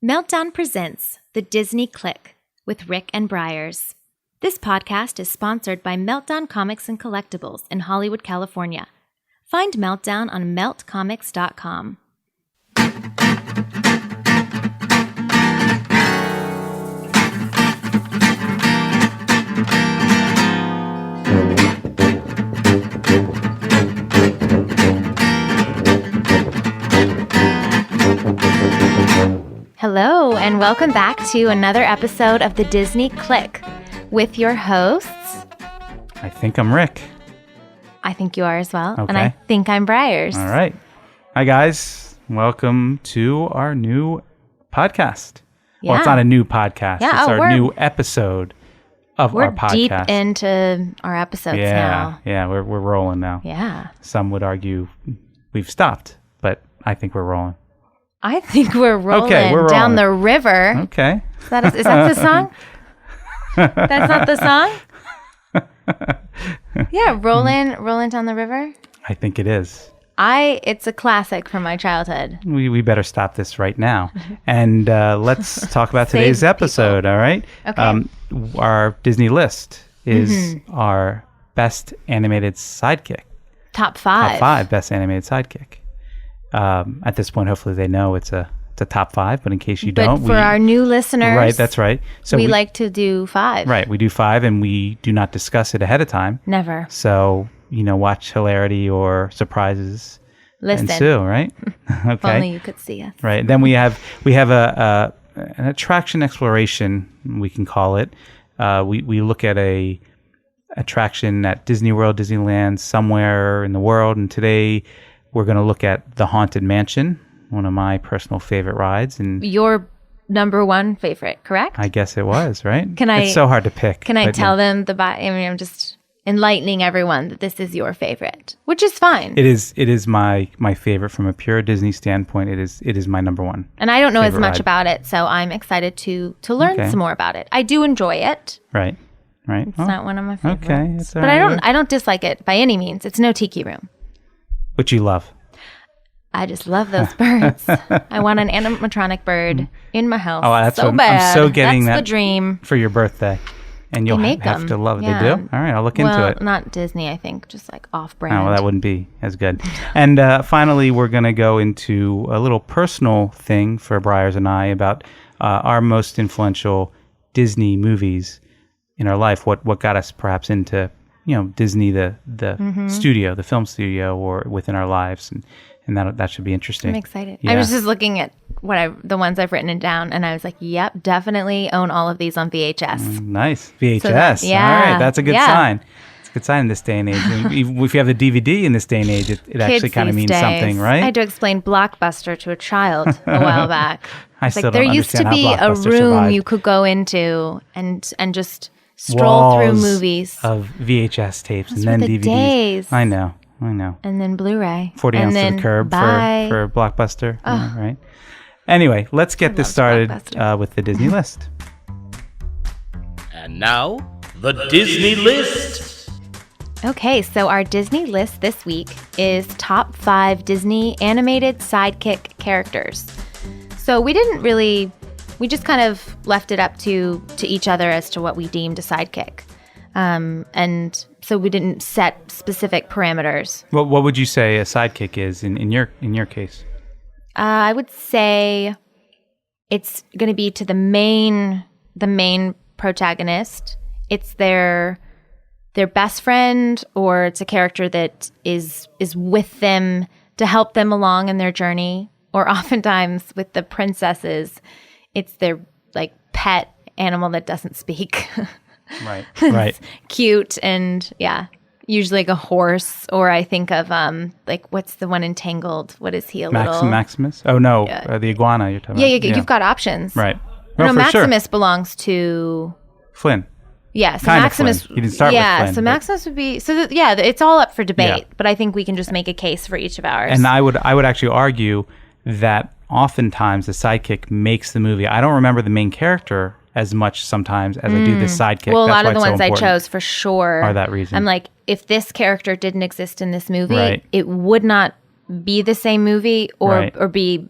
Meltdown presents The Disney Click with Rick and Briers. This podcast is sponsored by Meltdown Comics and Collectibles in Hollywood, California. Find Meltdown on meltcomics.com. Hello, and welcome back to another episode of The Disney Click with your hosts. I think I'm Rick. I think you are as well. Okay. And I think I'm Briers. All right. Hi, guys. Welcome to our new podcast. Yeah. Well, it's not a new podcast. Yeah, it's our new episode of our podcast. We're deep into our episodes now. Yeah, we're rolling now. Yeah. Some would argue we've stopped, but I think we're rolling. I think we're rolling down the river. Okay. Is that the song? That's not the song? Yeah, rolling down the river. I think it is. It's a classic from my childhood. We better stop this right now. And let's talk about today's episode, people. All right? Okay. Our Disney list is our best animated sidekick. Top 5. Top 5 best animated sidekick. At this point, hopefully they know it's a top 5, but in case you don't. But for our new listeners. Right, that's right. So we like to do 5. Right, we do 5 and we do not discuss it ahead of time. Never. So, watch hilarity or surprises ensue, right? Okay. If only you could see us. Right. Then we have an attraction exploration, we can call it. We look at a attraction at Disney World, Disneyland, somewhere in the world, and today we're going to look at the Haunted Mansion, one of my personal favorite rides. And your number one favorite, correct? I guess it was, right? It's so hard to pick. Can I tell them I'm just enlightening everyone that this is your favorite, which is fine. It is my favorite from a pure Disney standpoint. It is my number one. And I don't know as much about it, so I'm excited to learn some more about it. I do enjoy it. Right. It's not one of my favorites. Okay, it's all but right. I don't dislike it by any means. It's no Tiki Room. Which you love. I just love those birds. I want an animatronic bird in my house. Oh, that's so what bad. I'm so getting that's that the dream for your birthday. And you'll have to love it. Yeah. They do? All right, I'll look into it. Not Disney, I think. Just like off-brand. Oh, well, that wouldn't be as good. And finally, we're going to go into a little personal thing for Briers and I about our most influential Disney movies in our life. What got us perhaps into Disney, the studio, the film studio, or within our lives, and that should be interesting. I'm excited. Yeah. I was just looking at the ones I've written down, and I was like, "Yep, definitely own all of these on VHS." Nice VHS. So yeah, all right, that's a good sign. It's a good sign in this day and age. And if you have the DVD in this day and age, it actually kind of means something, right? I had to explain Blockbuster to a child a while back. I still don't there used to understand be how a Blockbuster room survived. you could go into and just stroll through movies of VHS tapes Those and then were the DVDs. Days. I know. And then Blu-ray. 40 and ounce then to the curb for Blockbuster. Yeah, right. Anyway, let's get this started with the Disney list. And now, the Disney list. Okay, so our Disney list this week is top 5 Disney animated sidekick characters. So we just kind of left it up to each other as to what we deemed a sidekick. And so we didn't set specific parameters. What would you say a sidekick is in your case? I would say it's going to be to the main protagonist. It's their best friend, or it's a character that is with them to help them along in their journey. Or oftentimes with the princesses, it's their pet animal that doesn't speak. Right. It's cute and usually like a horse, or I think of what's the one in Tangled? What is he? Maximus? Oh no, the iguana you're talking about. Yeah, you've got options. Right. Well, no, Maximus belongs to Flynn. Yeah, so kind Maximus. Flynn. You didn't start with Flynn. Yeah, so Maximus would be it's all up for debate, but I think we can just make a case for each of ours. And I would actually argue that oftentimes the sidekick makes the movie. I don't remember the main character as much sometimes as I do the sidekick. Well, a That's lot of the why ones it's so I chose for sure are that reason. I'm like, if this character didn't exist in this movie, Right. it would not be the same movie or Right. be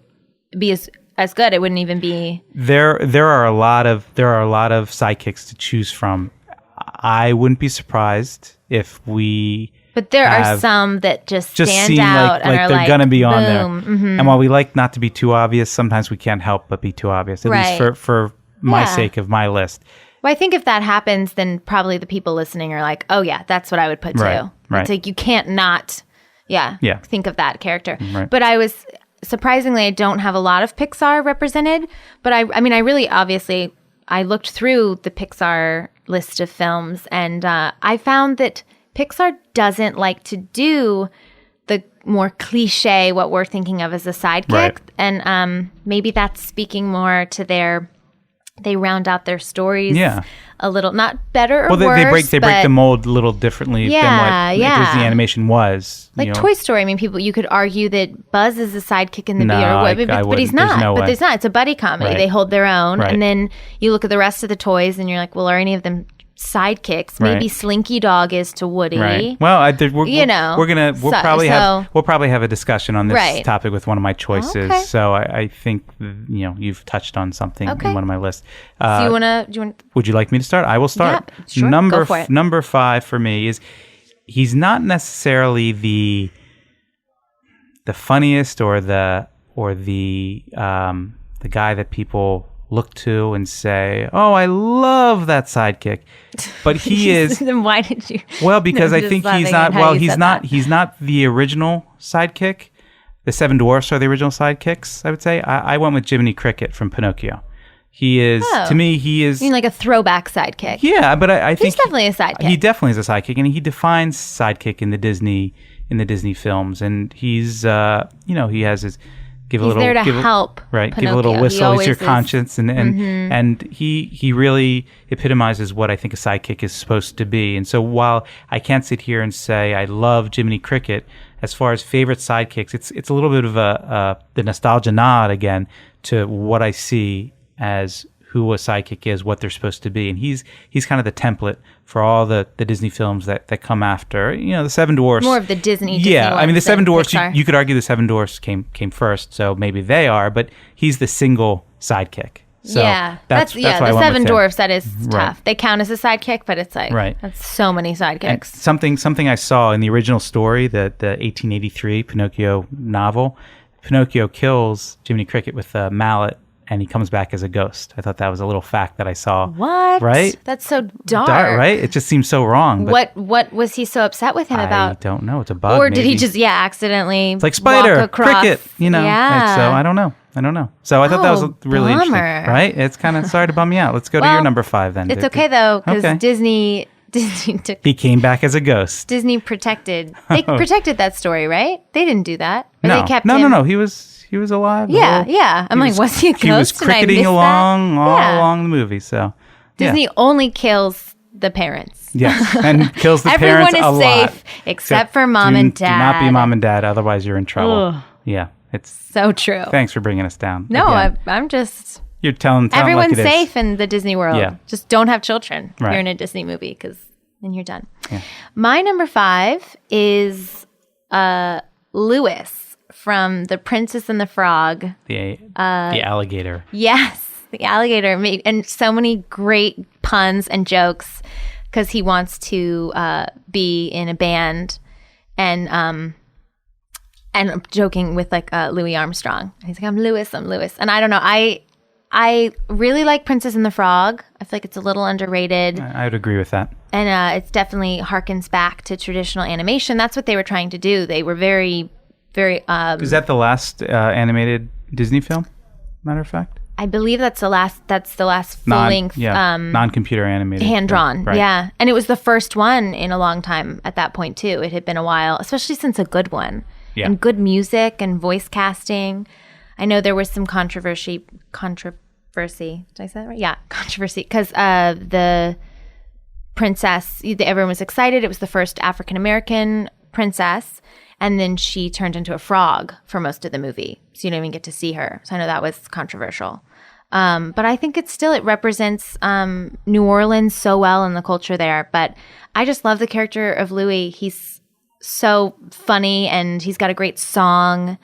as good. It wouldn't even be. There are a lot of sidekicks to choose from. I wouldn't be surprised if we. But there are some that just stand seem out and are they're gonna be on there. boom. And while we like not to be too obvious, sometimes we can't help but be too obvious. At least for my sake of my list. Well, I think if that happens, then probably the people listening are like, "Oh yeah, that's what I would put too." Right. It's like you can't not, think of that character. Right. But I was surprisingly, I don't have a lot of Pixar represented. But I mean, I really obviously I looked through the Pixar list of films, and I found that Pixar doesn't like to do the more cliche what we're thinking of as a sidekick, Right. and maybe that's speaking more to they round out their stories a little, not better or Well, worse. they break the mold a little differently than what Disney animation was. Like Toy Story. I mean, you could argue that Buzz is a sidekick in the but he's not. There's not. It's a buddy comedy. Right. They hold their own, Right. and then you look at the rest of the toys, and you're like, well, are any of them sidekicks? Maybe Right. Slinky Dog is to Woody. Right. Well, we'll probably have a discussion on this topic with one of my choices. Okay. So I think you've touched on something in one of my lists. So do you want? Would you like me to start? I will start. Yeah, sure. Go for it. Number 5 for me is he's not necessarily the funniest or the guy that people look to and say, "Oh, I love that sidekick," but he is. Then why did you? Well, because I think he's not. Well, he's not. That. He's not the original sidekick. The Seven Dwarfs are the original sidekicks. I would say. I went with Jiminy Cricket from Pinocchio. He is to me. He is. You mean like a throwback sidekick? Yeah, but I think he's definitely a sidekick. He definitely is a sidekick, and he defines sidekick in the Disney films, and he's he has his. He's there to help. Right. Pinocchio. Give a little whistle. He's your is. conscience. And he really epitomizes what I think a sidekick is supposed to be. And so while I can't sit here and say I love Jiminy Cricket, as far as favorite sidekicks, it's a little bit of the nostalgia nod again to what I see as who a sidekick is, what they're supposed to be. And he's kind of the template for all the Disney films that come after. The Seven Dwarfs. More of the Disney I mean, the Seven Dwarfs, Pixar. you could argue the Seven Dwarfs came first, so maybe they are, but he's the single sidekick. So that's why I the went Seven with him. Dwarfs, that is tough. Right. They count as a sidekick, but it's like, that's so many sidekicks. And something I saw in the original story, the 1883 Pinocchio novel, Pinocchio kills Jiminy Cricket with a mallet, and he comes back as a ghost. I thought that was a little fact that I saw. What? Right? That's so dark. Right? It just seems so wrong. But what was he so upset with him about? I don't know. It's a bug. Or did maybe. he just It's accidentally like Spider, walk across? Cricket, And so I don't know. So I thought that was really interesting. Right? It's kind of sorry to bum you out. Let's go to your number 5 then. It's okay though, because Disney took. He came back as a ghost. Disney protected. They protected that story, right? They didn't do that. Or No. They kept No. him. No. He was alive. Yeah. I'm like, was he a ghost? He was and I cricketing missed along that? all along the movie. So Disney only kills the parents. Yes, and kills the Everyone parents is a lot. safe except for mom and dad. Do not be mom and dad, otherwise you're in trouble. Ugh. Yeah, it's so true. Thanks for bringing us down. No, again. I'm just. You're telling everyone's like it safe is. in the Disney world. Yeah. Just don't have children. Right. You're in a Disney movie because then you're done. Yeah. My number 5 is Lewis from The Princess and the Frog. The alligator. Yes, the alligator and so many great puns and jokes because he wants to be in a band and I'm joking with like Louis Armstrong. He's like, I'm Lewis. And I don't know. I really like Princess and the Frog. I feel like it's a little underrated. I would agree with that. And it's definitely harkens back to traditional animation. That's what they were trying to do. They were very, very... Is that the last animated Disney film, matter of fact? I believe that's the last full-length... non-computer animated. Hand-drawn, right. yeah. And it was the first one in a long time at that point, too. It had been a while, especially since a good one. Yeah. And good music and voice casting. I know there was some controversy. Did I say that right? Yeah, controversy. Because the princess, everyone was excited. It was the first African-American princess. And then she turned into a frog for most of the movie. So you don't even get to see her. So I know that was controversial. But I think it represents New Orleans so well in the culture there. But I just love the character of Louis. He's so funny and he's got a great song.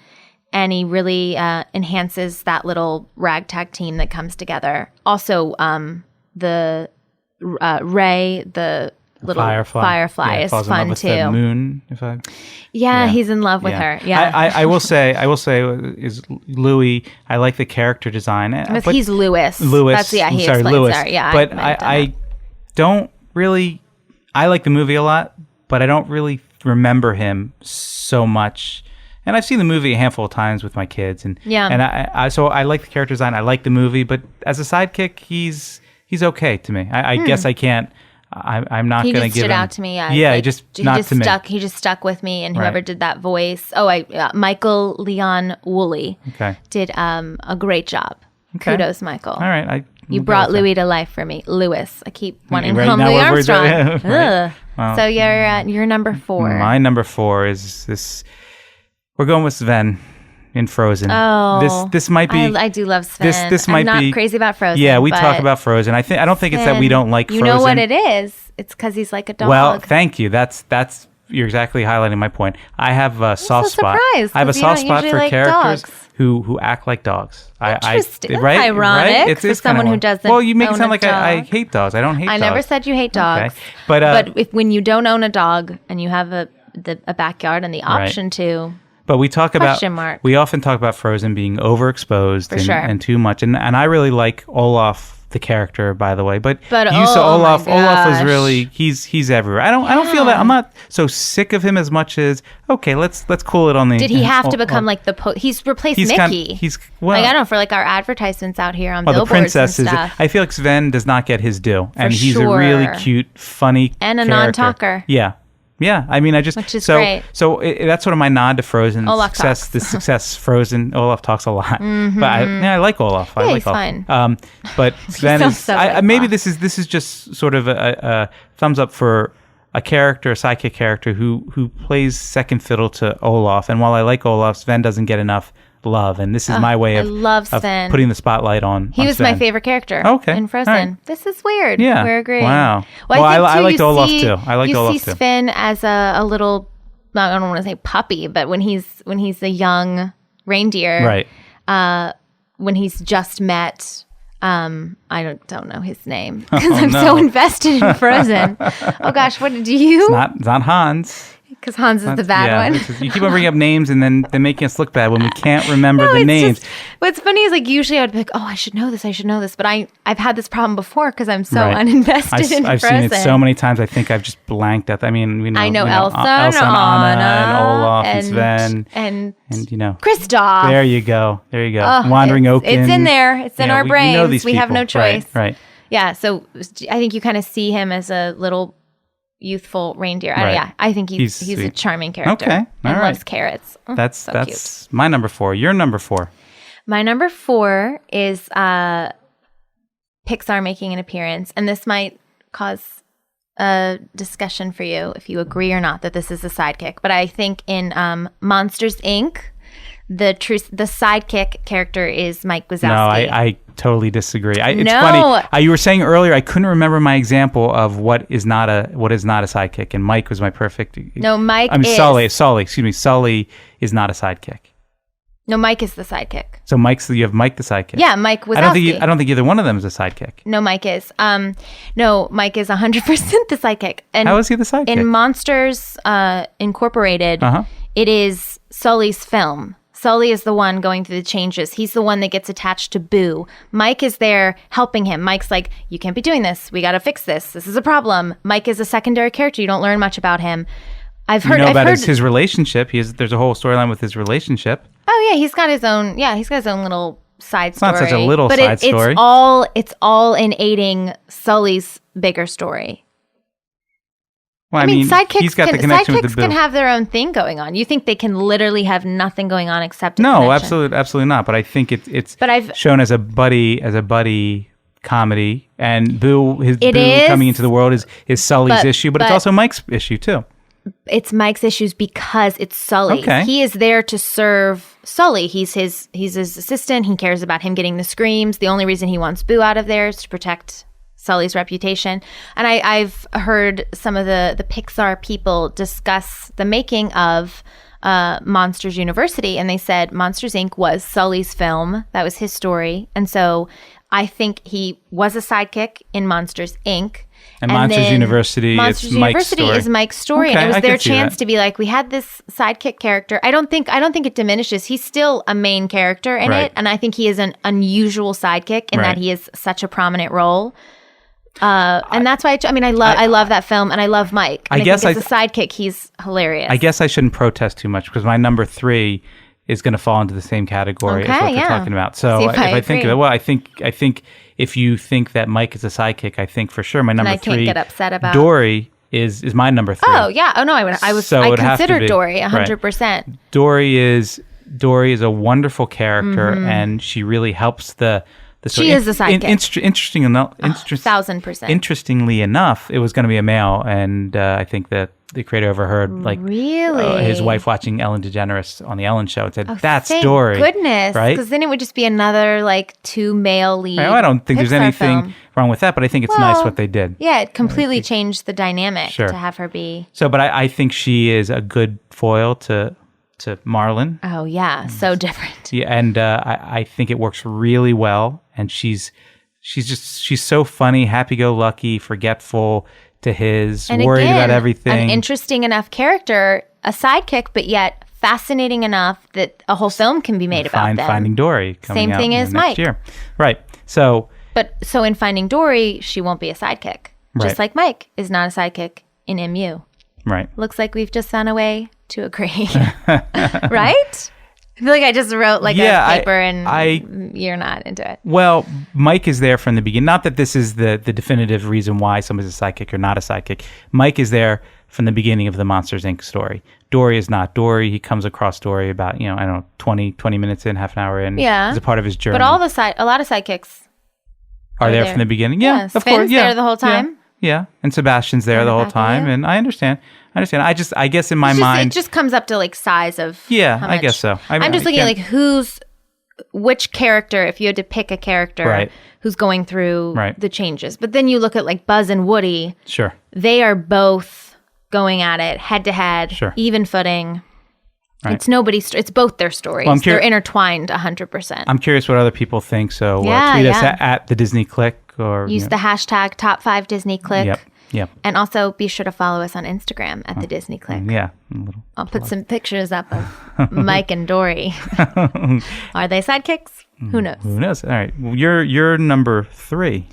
and he really enhances that little ragtag team that comes together. Also, the Ray, the little firefly is falls in love fun with too. the moon, He's in love with her. Yeah, I will say is Louis. I like the character design. Because he's Louis. Louis. He explains Louis. her. Yeah, but I don't really. I like the movie a lot, but I don't really remember him so much. And I've seen the movie a handful of times with my kids, and so I like the character design. I like the movie, but as a sidekick, he's okay to me. I guess I can't. I'm not going to give him. He just stood out to me. He just stuck with me, and whoever did that voice. Michael Leon Woolley. Okay. Did a great job. Okay. Kudos, Michael. All right. You brought Louis to life for me. Louis. I keep wanting to call him Louis Armstrong. Right. Wow. So you're number 4. My number 4 is this. We're going with Sven in Frozen. Oh, this might be. I do love Sven. This might I'm be. not crazy about Frozen. Yeah, we talk about Frozen. I don't think it's that we don't like Frozen. You know what it is? It's because he's like a dog. Well, thank you. That's you're exactly highlighting my point. I have a soft spot. Surprised, I have a soft spot for characters dogs. who act like dogs. Interesting. Right? Ironic right? for someone who doesn't. Well, you make it sound like dog. I hate dogs. I don't hate dogs. I never said you hate dogs. Okay. But when you don't own a dog and you have a backyard and the option to. But we talk about we often talk about Frozen being overexposed and too much, and I really like Olaf the character, by the way. But you saw Olaf. Olaf was really he's everywhere. I don't feel that. I'm not so sick of him as much as let's cool it on the. Did he have to become like the he's replaced Mickey? I don't know, for like our advertisements out here on billboards the princesses. and stuff. I feel like Sven does not get his due, and he's a really cute, funny and a character. non-talker. Yeah, I mean, which is great. So that's sort of my nod to Frozen. Olaf success, talks. The success Frozen. Olaf talks a lot, but I like Olaf. I like he's Olaf. fine. But Sven is maybe Olaf. this is just sort of a thumbs up for a sidekick character who plays second fiddle to Olaf. And while I like Olaf, Sven doesn't get enough love, and this is my way of putting the spotlight on. He was Sven. my favorite character. In Frozen. Right. This is weird. Yeah, we're agreeing. Wow. Well, I liked Olaf too. I liked Olaf too. You see Sven as a little. I don't want to say puppy, but when he's a young reindeer, right? When he's just met. I don't know his name because I'm so invested in Frozen. Oh gosh, what did you? It's not Hans. Because Hans is the bad one. You keep on bringing up names and then they're making us look bad when we can't remember the names. What's funny is like usually I would be like, I should know this. But I've had this problem before because I'm so uninvested in Frozen. I've seen it so many times. I think I've just blanked out. I mean, I know Elsa and Anna and Olaf and Sven and Kristoff. There you go. Oh, Wandering Oaken. It's in there. It's in our brains. We have no choice. Right. Yeah. So I think you kind of see him as a little youthful reindeer. Right. I think he's a charming character. Okay. And loves carrots. That's cute. My number 4. Your number 4. My number 4 is Pixar making an appearance, and this might cause a discussion for you if you agree or not that this is a sidekick. But I think in Monsters Inc., the sidekick character is Mike Wazowski. No, I totally disagree. It's funny. You were saying earlier I couldn't remember my example of what is not a sidekick, and Mike was my perfect. No, Mike. Sully. Excuse me. Sully is not a sidekick. No, Mike is the sidekick. So you have Mike the sidekick. Yeah, Mike Wazowski. I don't think either one of them is a sidekick. No, Mike is. No, Mike is 100% the sidekick. And how is he the sidekick? In Monsters Incorporated, it is Sully's film. Sully is the one going through the changes. He's the one that gets attached to Boo. Mike is there helping him. Mike's like, you can't be doing this. We got to fix this. This is a problem. Mike is a secondary character. You don't learn much about him. I've heard his relationship. There's a whole storyline with his relationship. Oh yeah, he's got his own little side story. It's not such a little side story. It's all in aiding Sully's bigger story. Well, I mean, sidekicks he's got the connection with the Boo. Can have their own thing going on. You think they can literally have nothing going on except absolutely not. But I think it's shown as a buddy comedy, and Boo coming into the world is Sully's issue, but it's also Mike's issue too. It's Mike's issues because it's Sully. Okay. He is there to serve Sully. He's his assistant. He cares about him getting the screams. The only reason he wants Boo out of there is to protect Sully's reputation. And I've heard some of the Pixar people discuss the making of Monsters University, and they said Monsters Inc. was Sully's film. That was his story. And so I think he was a sidekick in Monsters Inc. And Monsters then University, Monsters it's Mike's University story. is Mike's story, Okay, and it I was their can see chance that. to be like, we had this sidekick character. I don't think it diminishes. He's still a main character in Right. it, and I think he is an unusual sidekick in Right. that he is such a prominent role. And that's why I love that film, and I love Mike. And I guess think as a sidekick, he's hilarious. I guess I shouldn't protest too much because my number 3 is going to fall into the same category as Okay, what yeah. we're talking about. So See if I I think of agree. it, well, I think if you think that Mike is a sidekick, I think for sure my number I 3, can't get upset about. Dory is my number 3. Oh yeah. Oh no. I So it would have to considered be. Dory Right. 100%. Dory is a wonderful character, and she really helps the story. She is a sidekick. Interesting enough. 1000%. Interestingly enough, it was going to be a male, and I think that the creator overheard Really? his wife watching Ellen DeGeneres on the Ellen Show and said, "That's Thank Dory." goodness, right? because then it would just be another like 2 male lead. Right, well, I don't think there's Pixar anything film. wrong with that, but I think it's nice Well, what they did. Yeah, it completely changed the dynamic Sure. to have her be. So, but I think she is a good foil to Marlon. Oh yeah, so different. Yeah, and I think it works really well. And she's so funny, happy-go-lucky, forgetful to his, And worried again, about everything. an interesting enough character, a sidekick, but yet fascinating enough that a whole film can be made about them. Finding Dory coming Same out thing in the as next Mike. year. Right. So But so in Finding Dory, she won't be a sidekick, Right. just like Mike is not a sidekick in MU. right. Looks like we've just found a way to agree, right? I feel like I just wrote like Yeah, a paper and you're not into it. Well, Mike is there from the beginning. Not that this is the definitive reason why somebody's a sidekick or not a sidekick. Mike is there from the beginning of the Monsters, Inc. story. Dory is not. Dory, he comes across Dory about, I don't know, 20 minutes in, half an hour in. Yeah. As a part of his journey. But a lot of sidekicks are there there. from the beginning. Yeah, of Sven's course. Yeah. there the whole time. Yeah. And Sebastian's there the whole Rebecca, time. yeah. And I understand. I guess in my It mind. just comes up to like size of Yeah, how I much. guess so. I'm just looking at like which character, if you had to pick a character Right. who's going through Right. the changes. But then you look at like Buzz and Woody, Sure. they are both going at it head to head, Sure. even footing. Right. It's both their stories. Well, They're intertwined 100%. I'm curious what other people think. So Yeah, tweet us yeah. at the Disney Click or Use the hashtag Top 5 Disney Click. Yep. And also be sure to follow us on Instagram at the Disney Click. Yeah. A little. I'll put some pictures up of Mike and Dory. Are they sidekicks? Who knows? Who knows? All right. Well, you're number 3.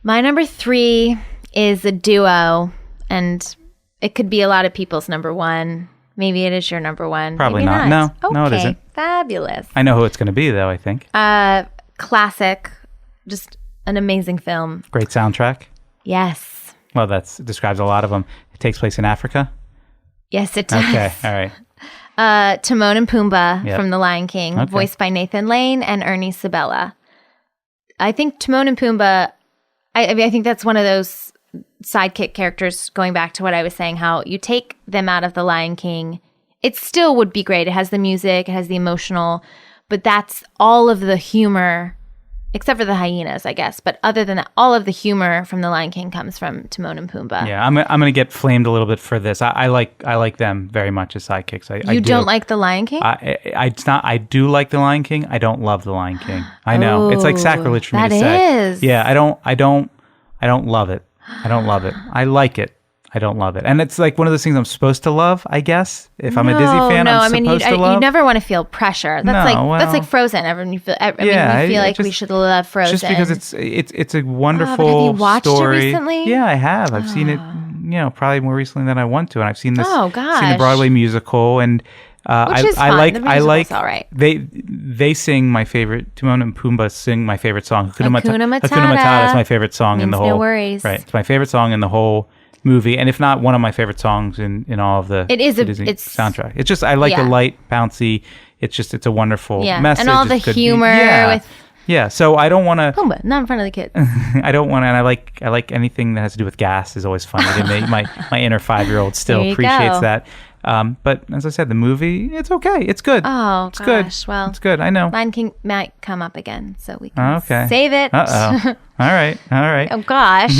My number 3 is a duo, and it could be a lot of people's number 1. Maybe it is your number 1. Probably Maybe not. Okay, No, it isn't. Fabulous. I know who it's going to be, though, I think. Classic. Just an amazing film. Great soundtrack. Yes. Well, that describes a lot of them. It takes place in Africa. Yes, it does. Okay. All right. Timon and Pumbaa Yep. from The Lion King, Okay. voiced by Nathan Lane and Ernie Sabella. I think Timon and Pumbaa, I think that's one of those sidekick characters, going back to what I was saying, how you take them out of The Lion King, it still would be great. It has the music, it has the emotional, but that's all of the humor, except for the hyenas, I guess. But other than that, all of the humor from The Lion King comes from Timon and Pumbaa. Yeah, I'm going to get flamed a little bit for this. I like them very much as sidekicks. I You do. don't like The Lion King? It's not. I do like The Lion King. I don't love The Lion King. I know it's like sacrilege for me to that say. is. Yeah, I don't love it. I don't love it. I like it. I don't love it. And it's like one of those things I'm supposed to love, I guess. If I'm a Disney fan, I'm supposed to love. You never want to feel pressure. That's that's like Frozen. Everyone, we feel like we should love Frozen. Just because it's a wonderful but have you watched it story. recently? Yeah, I have. I've seen it, probably more recently than I want to. And I've seen this. Oh, Seen the gosh. Broadway musical, and Which is fun. The musical's all right. They sing my favorite. Timon and Pumbaa sing my favorite song. Hakuna Matata. Hakuna Matata is my favorite song in Means the whole. no worries. Right, it's my favorite song in the whole movie, and if not one of my favorite songs in all of the Disney soundtrack. It's just I like the light, bouncy. It's a wonderful message. And all the It's good humor with yeah. So I don't want to. Pumbaa, not in front of the kids. I don't want to. And I like anything that has to do with gas is always funny to me. My inner 5-year-old still There you appreciates go. that. But as I said, the movie, it's okay. It's good. Oh, it's gosh. Good. Well, it's good. I know. Lion King might come up again, so we can save it. Uh-oh. All right. Oh, gosh.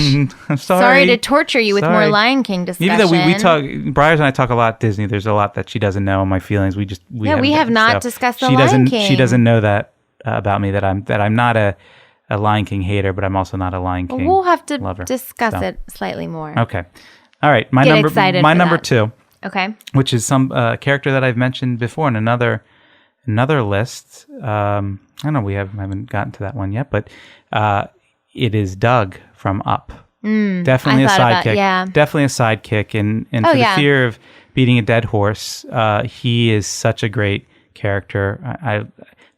I'm Sorry to torture you with more Lion King discussion. Even though we talk, Briars and I talk a lot Disney, there's a lot that she doesn't know, my feelings. We have not discussed the Lion King. She doesn't know that about me, that I'm not a Lion King hater, but I'm also not a Lion King We'll have to lover, discuss it slightly more. Okay. All right. My number 2. Okay. Which is some character that I've mentioned before in another list. I don't know, we haven't gotten to that one yet, but it is Doug from Up. Definitely a sidekick. Definitely a sidekick. And for the fear of beating a dead horse, he is such a great character.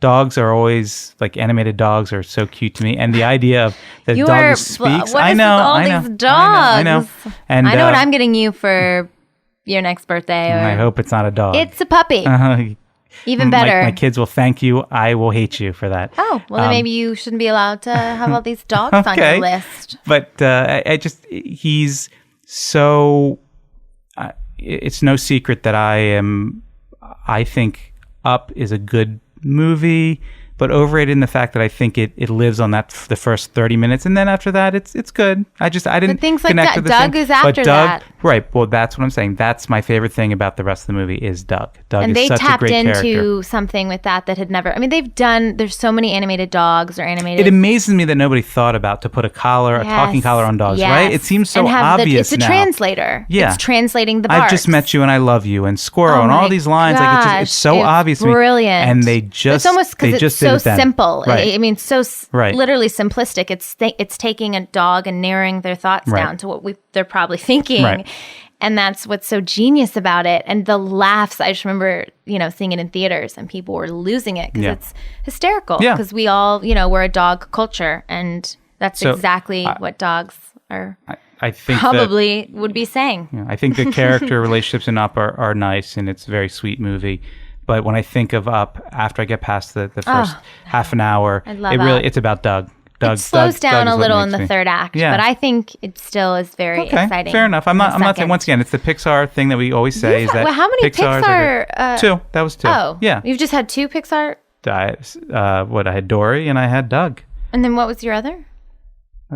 Dogs are always, like, animated dogs are so cute to me, and the idea of the dog speaks. What is with all these dogs? I know. And I know what I'm getting you for your next birthday. I hope it's not a dog. It's a puppy. Even better. My kids will thank you. I will hate you for that. Oh, well, then maybe you shouldn't be allowed to have all these dogs on your list. But he's so. It's no secret that I think Up is a good movie, but overrated in the fact that I think it lives on the first 30 minutes, and then after that it's good. I didn't. But things like connect that. with Doug is after that. Right. Well, that's what I'm saying. That's my favorite thing about the rest of the movie is Doug. And is such a great character. They tapped into something with that had never. I mean, there's so many animated dogs or animated. It amazes me that nobody thought about to put a talking collar on dogs. Right? It seems so obvious now. It's a translator. Yeah. It's translating the barks. I've just met you and I love you and squirrel and all these lines. Gosh, like it's so obvious. Brilliant. And they just. It's almost because it's so simple. Right. I mean, so literally simplistic. It's taking a dog and narrowing their thoughts down to what they're probably thinking. Right. And that's what's so genius about it. And the laughs, I just remember, seeing it in theaters and people were losing it because it's hysterical. Because we all, we're a dog culture. And that's exactly what dogs are I think probably would be saying. I think the character relationships in Up are nice and it's a very sweet movie. But when I think of Up, after I get past the first half an hour, it's about Doug. It slows down a little in the third act, but I think it still is very exciting. Fair enough. I'm not saying, once again, it's the Pixar thing that we always say. How many Pixar? 2. That was 2. Oh, yeah. You've just had 2 Pixar. I had Dory and I had Doug. And then what was your other?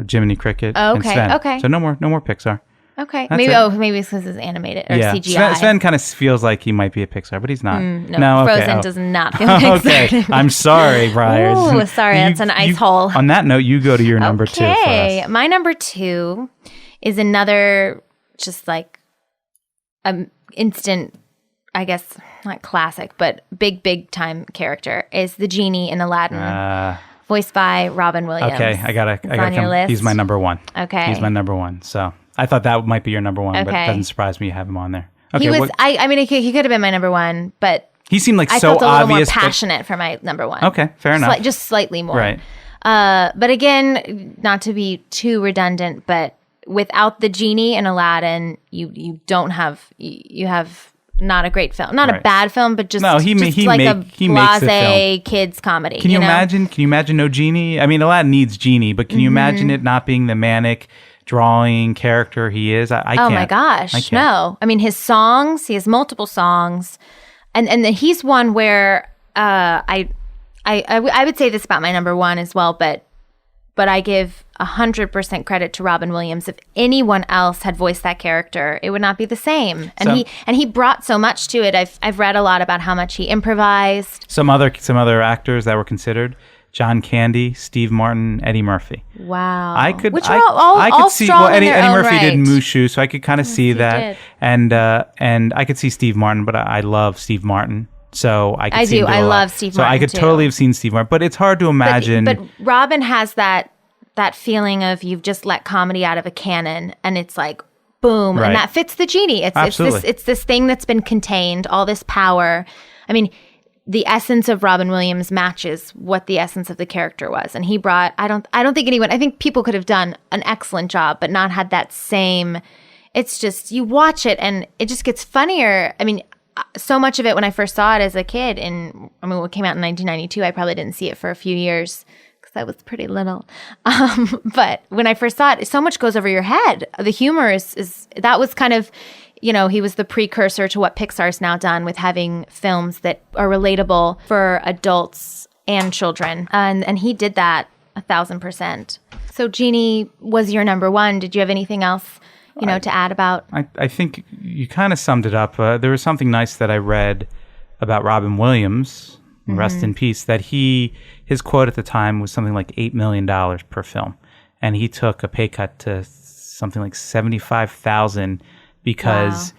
Jiminy Cricket. Oh, okay. And Sven. Okay. So no more Pixar. Okay. Maybe it's because it's animated or CGI. Sven kind of feels like he might be a Pixar, but he's not. No, Frozen does not feel like Okay. I'm sorry, Briars. Oh, sorry. That's an ice hole. On that note, you go to your number 2 for us. My number 2 is another just like instant, I guess, not classic, but big time character is the genie in Aladdin. Voiced by Robin Williams. Okay, I gotta your list? He's my number 1. Okay. He's my number 1. So I thought that might be your number 1, but it doesn't surprise me you have him on there. Okay, he was. He could have been my number 1, but he seemed like I so felt a little obvious. More passionate for my number 1. Okay, fair enough. Just slightly more. Right. But again, not to be too redundant, but without the genie in Aladdin, you have not a great film, not a bad film, but just a blasé kids comedy. Can you imagine? Can you imagine no genie? I mean, Aladdin needs genie, but can you imagine it not being the manic drawing character he is? I can't. Oh my gosh, no! I mean, his songs. He has multiple songs, and he's one where I would say this about my number 1 as well, but I give 100% credit to Robin Williams. If anyone else had voiced that character, it would not be the same. And he brought so much to it. I've read a lot about how much he improvised. Some other actors that were considered: John Candy, Steve Martin, Eddie Murphy. Wow. I could see strong Eddie in their own Murphy right. did Mushu, so I could kind of see that. And I could see Steve Martin, but I love Steve Martin. So I love Steve Martin. So I could totally have seen Steve Martin, but it's hard to imagine. But Robin has that feeling of you've just let comedy out of a cannon, and it's like boom, and that fits the genie. It's this thing that's been contained, all this power. I mean, the essence of Robin Williams matches what the essence of the character was, and he brought. I don't think anyone. I think people could have done an excellent job, but not had that same. It's just you watch it, and it just gets funnier. I mean. So much of it when I first saw it as a kid, it came out in 1992. I probably didn't see it for a few years because I was pretty little. But when I first saw it, so much goes over your head. The humor is that was kind of he was the precursor to what Pixar's now done with having films that are relatable for adults and children. And he did that 1,000%. So Genie was your number one. Did you have anything else, to add about? I think you kind of summed it up. There was something nice that I read about Robin Williams, rest in peace, that his quote at the time was something like $8 million per film. And he took a pay cut to something like $75,000 because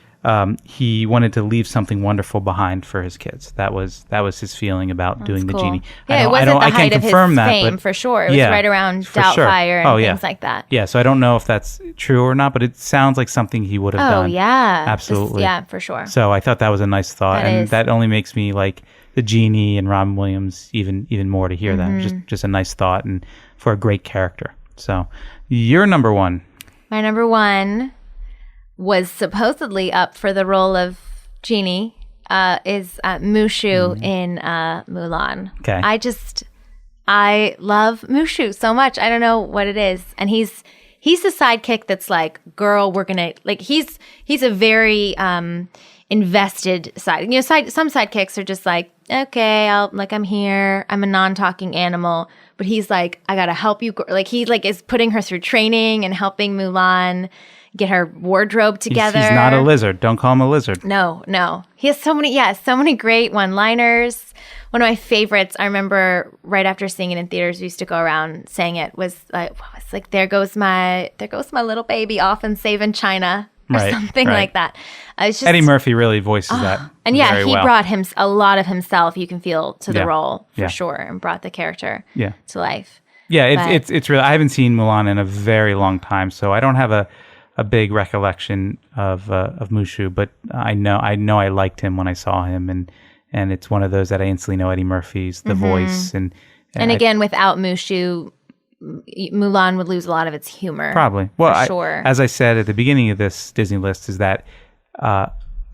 he wanted to leave something wonderful behind for his kids. That was his feeling about doing the Genie. Yeah, it wasn't the height of his fame, but for sure. It was right around Doubtfire and things like that. Yeah, so I don't know if that's true or not, but it sounds like something he would have done. Oh, yeah. Absolutely. For sure. So I thought that was a nice thought. That only makes me like the Genie and Robin Williams even more to hear that. Just a nice thought and for a great character. So your number one. My number one was supposedly up for the role of Genie, is Mushu in Mulan. Okay. I love Mushu so much. I don't know what it is. And he's the sidekick that's like, girl, we're gonna, like, he's a very invested side. Some sidekicks are just like, okay, I'm here. I'm a non-talking animal. But he's like, I gotta help you. Like, he is putting her through training and helping Mulan get her wardrobe together. He's not a lizard. Don't call him a lizard. No. He has so many great one-liners. One of my favorites, I remember right after seeing it in theaters, we used to go around saying it, was like, there goes my little baby off and saving China. Or something like that. It's just, Eddie Murphy really voices that. And very he well. brought a lot of himself, you can feel, to the role for sure, and brought the character to life. Yeah, it's really. I haven't seen Mulan in a very long time, so I don't have a big recollection of Mushu, but I know I liked him when I saw him, and it's one of those that I instantly know Eddie Murphy's the voice, and again, without Mushu, Mulan would lose a lot of its humor. Probably. Well, sure. As I said at the beginning of this Disney list, is that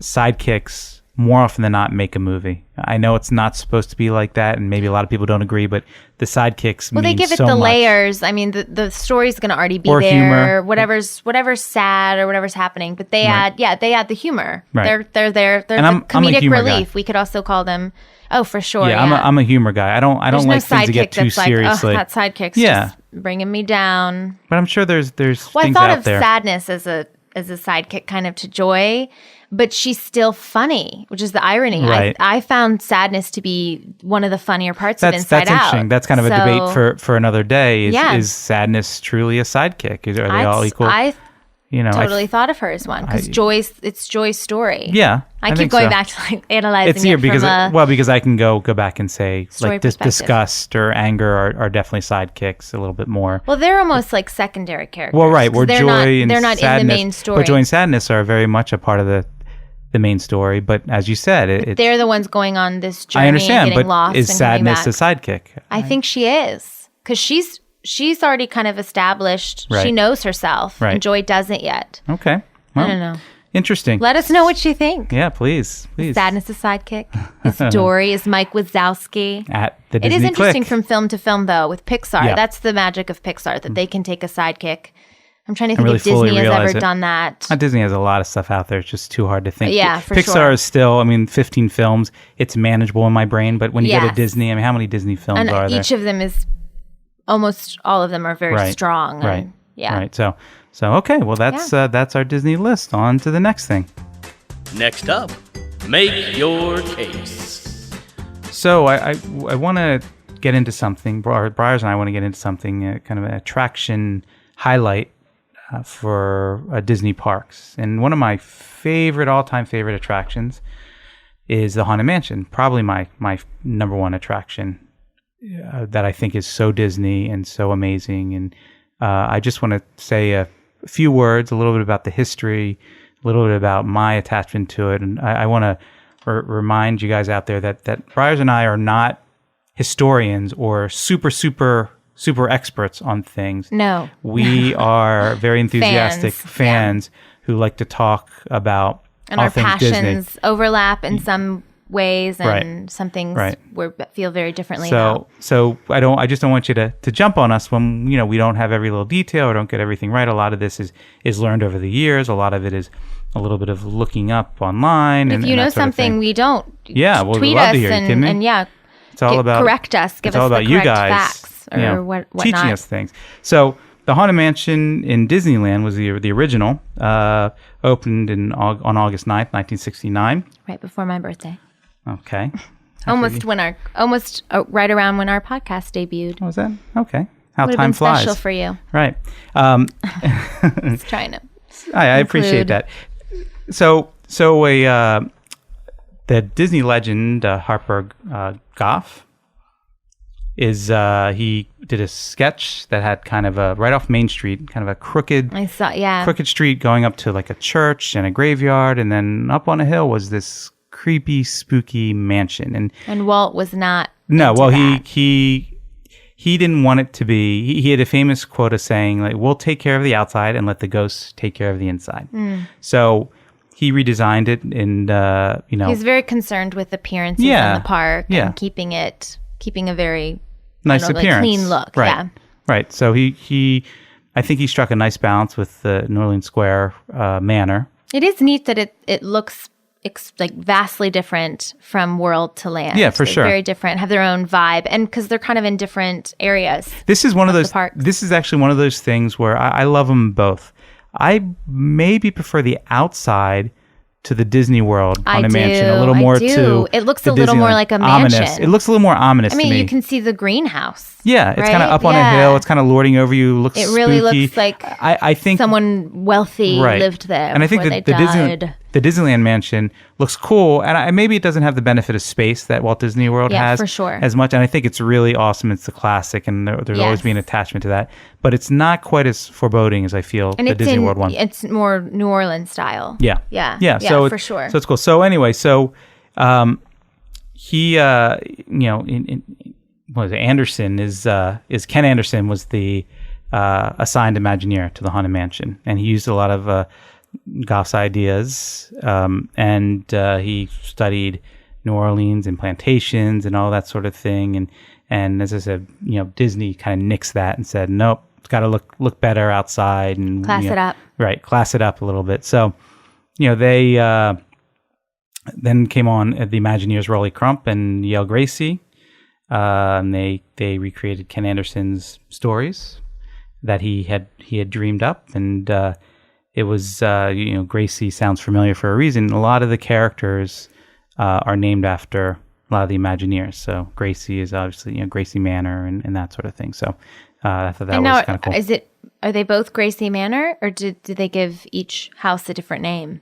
sidekicks more often than not make a movie. I know it's not supposed to be like that, and maybe a lot of people don't agree, but the sidekicks mean they give it so the much. Layers. I mean, the story's going to already be or there. Humor. Whatever's sad or whatever's happening, but they add the humor. Right. They're there. They're And the comedic relief. Guy. We could also call them. Oh, for sure. Yeah, I'm a humor guy. I don't like things to get too seriously. That sidekick's just bringing me down. But I'm sure there's things I thought out of there. sadness as a sidekick kind of to joy, but she's still funny, which is the irony. Right. I found sadness to be one of the funnier parts of Inside that's interesting. Out. That's kind of a debate for another day. Is sadness truly a sidekick? Are they all equal? Totally thought of her as one because it's Joy's story. Yeah, I keep going back to analyzing it's here it because from I can go back and say like disgust or anger are definitely sidekicks a little bit more. Well, they're almost like secondary characters. Well, right, where joy and they're not sadness, in the main story. But joy and sadness are very much a part of the main story. But as you said, they're the ones going on this journey. I understand, getting but lost is and sadness coming back. a sidekick? I think she is because she's already kind of established. Right. She knows herself, and Joy doesn't yet. Okay, well, I don't know. Interesting. Let us know what you think. Yeah, please. Sadness is sidekick. Is Dory? Is Mike Wazowski? At the Disney It is interesting Click. from film to film, though, with Pixar. Yeah. That's the magic of Pixar, that they can take a sidekick. I'm trying to think really if Disney has realize ever it. done that. Disney has a lot of stuff out there. It's just too hard to think. Yeah, for Pixar sure. is still, 15 films. It's manageable in my brain. But when you go to Yes. Disney, how many Disney films And are there? each of them is, almost all of them are very strong. Right. And, yeah. Right. So okay. Well, that's our Disney list. On to the next thing. Next up, make your case. So I want to get into something. Briers and I want to get into something, kind of an attraction highlight for Disney parks. And one of my all-time favorite attractions is the Haunted Mansion. Probably my number one attraction that I think is so Disney and so amazing. And I just want to say a few words, a little bit about the history, a little bit about my attachment to it. And I want to remind you guys out there that Briers and I are not historians or super experts on things. No. We are very enthusiastic fans who like to talk about And all our things passions Disney. overlap in some ways, and some things we feel very differently about. So I just don't want you to jump on us when we don't have every little detail or don't get everything right. A lot of this is learned over the years. A lot of it is a little bit of looking up online. If you know something we don't, we'll tweet love us to hear. and it's all about correct us. Give it's us all the about correct you guys, facts or whatnot. teaching us things. So the Haunted Mansion in Disneyland was the original. Opened on August 9th, 1969. Right before my birthday. Okay. Almost right around when our podcast debuted. What was that? Okay. How Would time have been flies. special for you. Right. Just trying to. I appreciate that. So the Disney legend Harper Goff is he did a sketch that had kind of a right off Main Street, kind of a crooked street going up to like a church and a graveyard, and then up on a hill was this creepy, spooky mansion. And Walt was not. No, well, that. he didn't want it to be. He had a famous quote saying, like, "We'll take care of the outside and let the ghosts take care of the inside." So he redesigned it, and he's very concerned with appearances in the park and keeping a very nice appearance, like clean look. Right. Yeah, right. So I think he struck a nice balance with the New Orleans Square manor. It is neat that it looks like vastly different from World to Land. Yeah, for sure. Very different, have their own vibe, and because they're kind of in different areas. This is one of those. Parks. This is actually one of those things where I love them both. I maybe prefer the outside to the Disney World Haunted Mansion a little more to it looks the a little more like a mansion. Ominous. It looks a little more ominous to me. You can see the greenhouse. Yeah, it's kind of up on a hill. It's kind of lording over you. Looks it really spooky. looks like I think someone wealthy lived there and I think before the Disneyland mansion looks cool, and maybe it doesn't have the benefit of space that Walt Disney World has for sure. as much, and I think it's really awesome. It's the classic, and there's always been an attachment to that, but it's not quite as foreboding as I feel the Disney World one. It's more New Orleans style. Yeah. So for sure. So it's cool. So anyway, he what was it? Anderson is Ken Anderson was the assigned Imagineer to the Haunted Mansion, and he used a lot of Goff's ideas, and he studied New Orleans and plantations and all that sort of thing, and as I said, Disney kind of nixed that and said, nope, it's got to look better outside and class it up, right? Class it up a little bit. So, they then came on the Imagineers Rolly Crump and Yale Gracie. And they recreated Ken Anderson's stories that he had dreamed up, and it was Gracie sounds familiar for a reason. A lot of the characters are named after a lot of the Imagineers. So Gracie is obviously Gracie Manor and that sort of thing. So I thought that was kind of cool. Are they both Gracie Manor, or did they give each house a different name?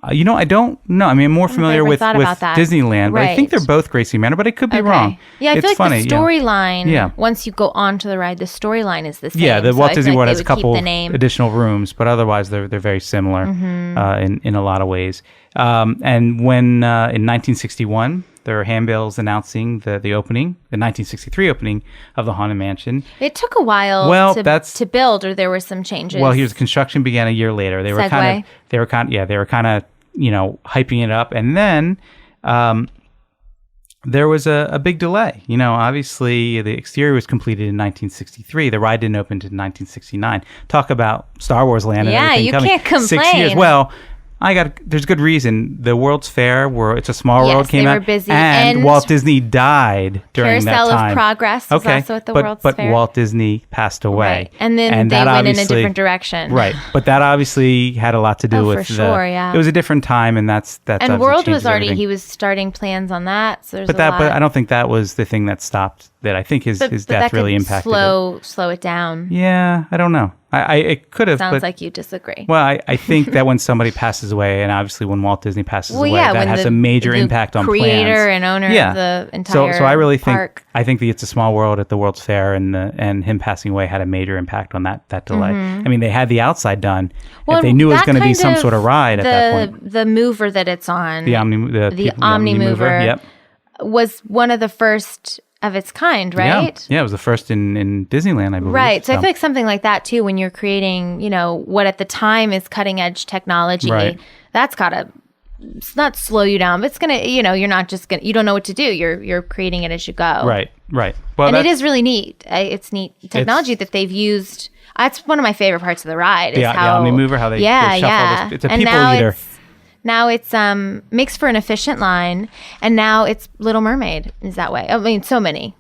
I don't know. I mean, I'm more familiar with Disneyland, but I think they're both Gracie Manor, but I could be wrong. Yeah, I feel like funny, the storyline, once you go on to the ride, the storyline is the same. Yeah, the Walt Disney World has a couple additional additional rooms, but otherwise they're very similar in a lot of ways. And when in 1961, there were handbills announcing the opening, the 1963 opening of the Haunted Mansion. It took a while to build, or there were some changes. Well, construction began a year later. They were kind of hyping it up, and then there was a big delay. Obviously the exterior was completed in 1963. The ride didn't open until 1969. Talk about Star Wars Land and everything coming. Can't complain. 6 years. Well, there's good reason. The World's Fair, where It's a Small World came out, busy. and Walt Disney died during that time. Carousel of Progress was also at the World's Fair. But Walt Disney passed away. Right. And then they went in a different direction. Right. But that obviously had a lot to do with for sure, it was a different time, and that's and World was already everything. He was starting plans on that. So but I don't think that was the thing that stopped that. I think his death really impacted slow it down. Yeah, I don't know. It could have. Sounds like you disagree. Well, I think that when somebody passes away, and obviously when Walt Disney passes away, that has a major impact on plans. Creator and owner of the entire So I really think park. I think the It's a Small World at the World's Fair and him passing away had a major impact on that delay. I mean, they had the outside done. If they knew it was going to be some sort of ride at that point. The mover that it's on, the Omni Mover, yep, was one of the first of its kind, right? Yeah, it was the first in Disneyland, I believe. Right. So I feel like something like that too, when you're creating, what at the time is cutting edge technology, that's gotta not slow you down, but it's gonna, you're not just gonna, you don't know what to do. You're creating it as you go. Right. Well, and it is really neat. It's neat technology that they've used. That's one of my favorite parts of the ride. Is the Omni Mover, how they shuffle this. It's a people eater. Now it's makes for an efficient line, and now it's Little Mermaid is that way. I mean, so many.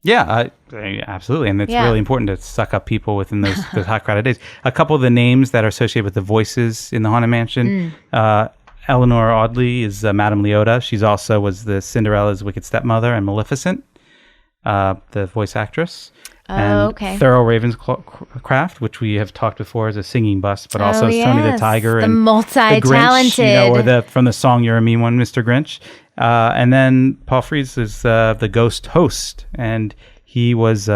Yeah, absolutely. And it's really important to suck up people within those hot, crowded days. A couple of the names that are associated with the voices in the Haunted Mansion, Eleanor Audley is Madame Leota. She's also was the Cinderella's wicked stepmother and Maleficent, the voice actress. And Thurl Ravenscraft, which we have talked before, is a singing bust, but also Tony the Tiger and multi-talented. The Grinch, or from the song "You're a Mean One," Mr. Grinch. And then Paul Frees is the ghost host, and he was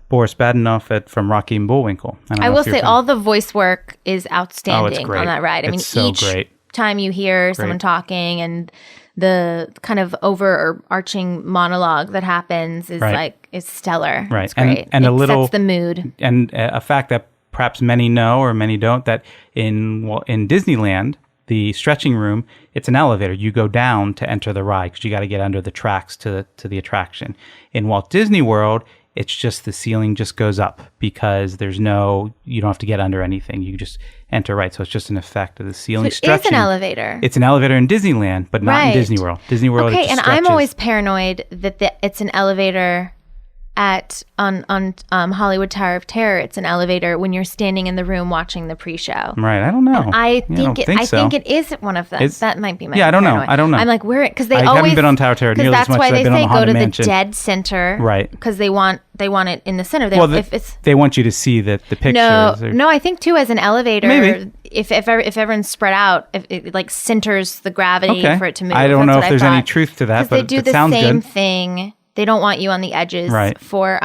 Boris Badenoff from Rocky and Bullwinkle. I will say all the voice work is outstanding on that ride. I mean, each time you hear someone talking and the kind of overarching monologue that happens is is stellar. Right. It's great. And it sets the mood. And a fact that perhaps many know or many don't, that in Disneyland, the stretching room, it's an elevator. You go down to enter the ride because you got to get under the tracks to the attraction. In Walt Disney World, it's just the ceiling just goes up because you don't have to get under anything. You just enter right. So it's just an effect of the ceiling stretching. It's an elevator. It's an elevator in Disneyland, but not in Disney World. Disney World, okay, and I'm always paranoid that it's an elevator on Hollywood Tower of Terror. It's an elevator when you're standing in the room watching the pre-show. Right, I don't know. And I think it is one of them. That might be my I don't paranoid. know. I don't know. I'm like, where? Because I haven't been on Tower of Terror nearly as much as I've been on the Haunted Mansion. That's why they say go to the dead center, right? Because they want it in the center. They want you to see the pictures. No, I think too as an elevator. Maybe. If everyone's spread out, if it like centers the gravity for it to move. I don't know if there's any truth to that, but they do it sounds good. the same thing. They don't want you on the edges for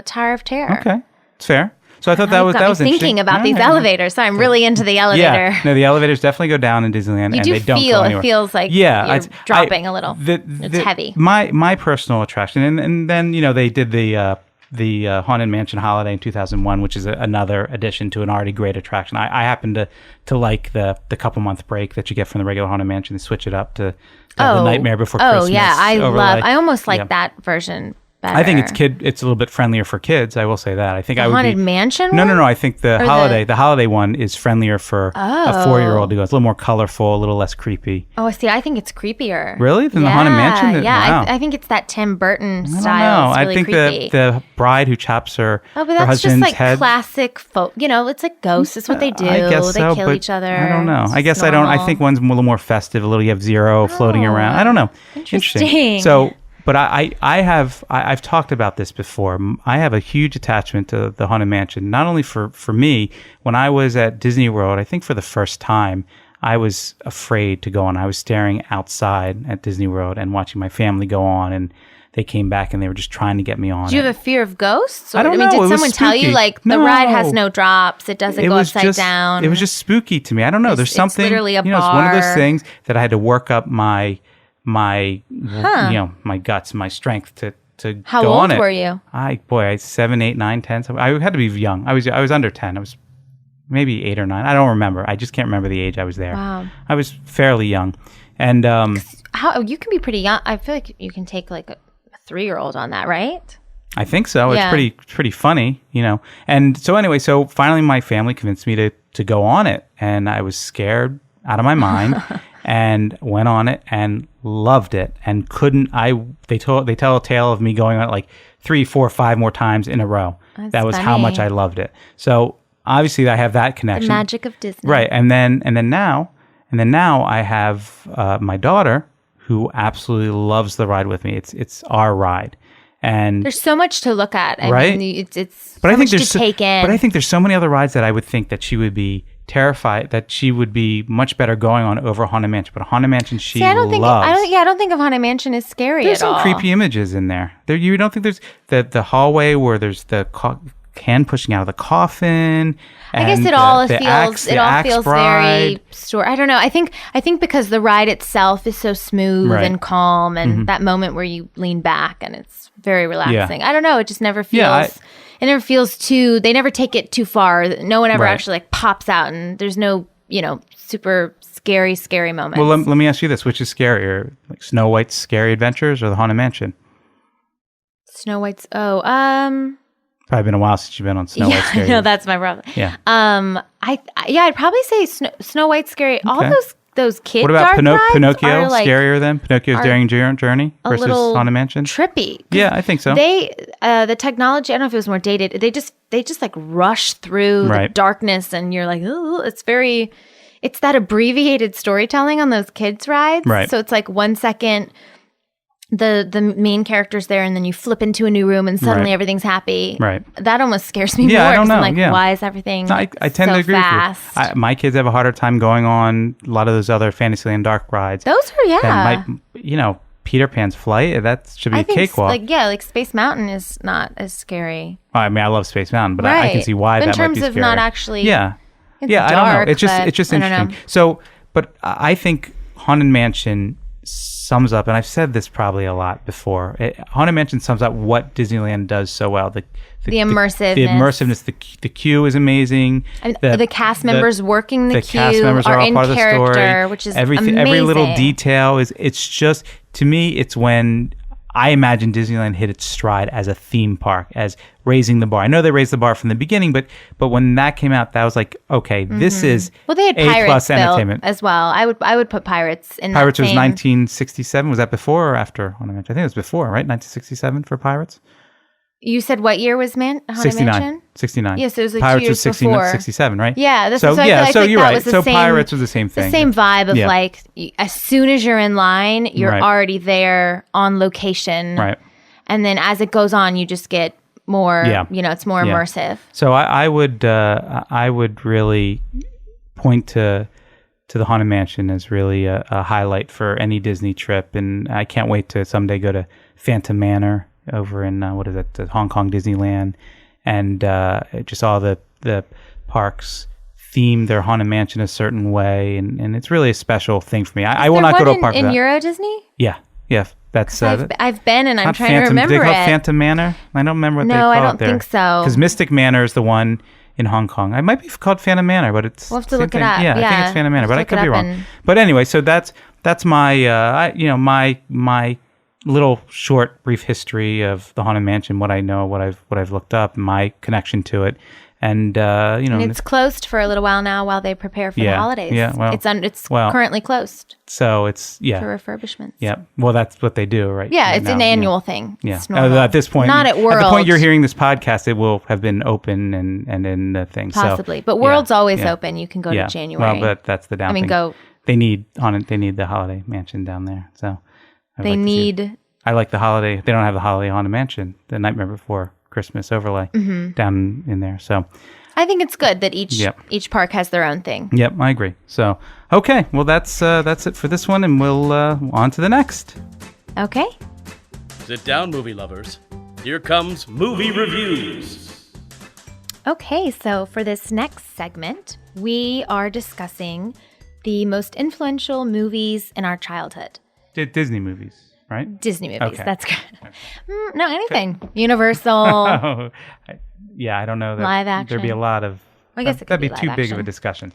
Tower of Terror. Okay, it's fair. So I thought that was interesting. Thinking about these elevators, so I'm really into the elevator. Yeah, no, the elevators definitely go down in Disneyland, and they don't go anywhere. It feels like you're dropping a little. It's heavy. My personal attraction, and then they did the Haunted Mansion Holiday in 2001, which is another addition to an already great attraction. I happen to like the couple month break that you get from the regular Haunted Mansion and switch it up to the Nightmare Before Christmas. Oh yeah, I almost like that version better. I think it's a little bit friendlier for kids. I will say that. I think the Haunted Mansion. No. I think the holiday one is friendlier for a 4-year-old to go. It's a little more colorful, a little less creepy. Oh, see, I think it's creepier. Really? Than the Haunted Mansion? Yeah, I think it's that Tim Burton style. I think creepy. the bride who chops her but that's husband's just like head. Classic folk. It's like ghosts. It's what they do. I guess they kill each other. I don't know. I guess I don't. I think one's a little more festive. You have Zero floating around. I don't know. Interesting. So. But I've talked about this before. I have a huge attachment to the Haunted Mansion, not only for me. When I was at Disney World, I think for the first time, I was afraid to go on. I was staring outside at Disney World and watching my family go on, and they came back and they were just trying to get me on. Do you have a fear of ghosts? I don't know. Did someone tell you the ride has no drops? It doesn't go upside down? It was just spooky to me. I don't know. There's something. It's literally a bar. It's one of those things that I had to work up my guts, my strength to How go on it. How old were you? I 7, 8, 9, 10. So I had to be young. I was under 10. I was maybe 8 or 9. I don't remember. I just can't remember the age I was there. Wow. I was fairly young. And how you can be pretty young. I feel like you can take like a 3-year-old on that, right? I think so. Yeah. It's pretty funny, And so anyway, finally my family convinced me to go on it, and I was scared out of my mind. And went on it and loved it and they tell a tale of me going on it like 3, 4, 5 more times in a row. That was funny. How much I loved it. So obviously I have that connection. The magic of Disney. Right. And then now I have my daughter who absolutely loves the ride with me. It's our ride. And there's so much to look at. I mean, it's but so I think much to take in. But I think there's so many other rides that I would think that she would be terrified, that she would be much better going on over Haunted Mansion. But Haunted Mansion, I don't think of Haunted Mansion as scary there's at all. There's some creepy images in there. You don't think there's the hallway where there's the hand pushing out of the coffin. I guess it all feels very story. I don't know. I think because the ride itself is so smooth and calm, and that moment where you lean back and it's very relaxing. Yeah. I don't know. It just never feels. It never feels too. They never take it too far. No one ever actually pops out, and there's no super scary moments. Well, let me ask you this: which is scarier, like Snow White's Scary Adventures or the Haunted Mansion? Snow White's. Probably been a while since you've been on Snow White's Scary. No, that's my problem. Yeah. I'd probably say Snow White's Scary. Okay. All those kid What about dark rides Pinocchio? are, like, Scarier than Pinocchio's Daring Journey a versus little Haunted Mansion? trippy. Yeah, I think so. The technology, I don't know if it was more dated. They just like rush through the darkness, and you're like, ooh, it's that abbreviated storytelling on those kids rides. Right. So it's like 1 second the main character's there, and then you flip into a new room and suddenly everything's happy. Right. That almost scares me more. I don't know. I'm like, why is everything I tend so to agree fast? with you. My kids have a harder time going on a lot of those other Fantasyland dark rides. Those are, Peter Pan's Flight, that should be a cakewalk. Like Space Mountain is not as scary. I mean, I love Space Mountain, but I can see why that might be scary. In terms of not actually... Yeah. It's I don't know. It's just I interesting. So, but I think Haunted Mansion sums up, and I've said this probably a lot before. Haunted Mansion sums up what Disneyland does so well. The immersiveness. The queue is amazing. The cast members working the queue cast members are all in part of the character, story. which is amazing. Every little detail is. It's just, to me, it's when I imagine Disneyland hit its stride as a theme park, as raising the bar. I know they raised the bar from the beginning, but when that came out, that was like, okay, this is they had A+ Pirates entertainment as well. I would put Pirates in. Pirates that was same... 1967. Was that before or after Haunted Mansion? I think it was before, right? 1967 for Pirates. You said what year was Haunted 69. Mansion? 69. Yes, it was like Pirates 2 years was before. 67, right? Yeah, so you're right. So Pirates was the same thing. The same vibe of like, as soon as you're in line, you're already there on location. Right. And then as it goes on, you just get more, it's more immersive. So I would really point to the Haunted Mansion as really a highlight for any Disney trip. And I can't wait to someday go to Phantom Manor over in, the Hong Kong Disneyland. And just all the parks theme their Haunted Mansion a certain way. And it's really a special thing for me. I will not go to a park in Euro Disney? Yeah. That's I've been, and I'm trying to remember they call it. Phantom Manor? I don't remember what they call it there. No, I don't think so. Because Mystic Manor is the one in Hong Kong. It might be called Phantom Manor, but it's we'll have to look it up. Yeah, I think it's Phantom Manor, but I could be wrong. But anyway, so that's my my little short brief history of the Haunted Mansion, what I know, what I've looked up, my connection to it. And and it's closed for a little while now while they prepare for the holidays. Yeah, well, it's currently closed. So it's for refurbishments. Yeah, well, that's what they do, right? Yeah, right it's now. an annual thing. Yeah, it's normal. At this point, not at World. At the point you're hearing this podcast, it will have been open and in the thing. Possibly, but World's always open. You can go to January. Well, but that's the down thing. They need the Holiday Mansion down there. So I like the holiday. They don't have the Holiday Haunted Mansion, the Nightmare Before Christmas overlay down in there. So I think it's good that each park has their own thing. Yep, I agree. So okay, well that's it for this one, and we'll on to the next. Okay. Sit down, movie lovers. Here comes movie reviews. Okay, so for this next segment, we are discussing the most influential movies in our childhood. Disney movies. Right? Disney movies. Okay. That's good. No, anything. Universal. Yeah, I don't know. Live action. There'd be a lot of... I guess it could that'd be too live big action. of a discussion.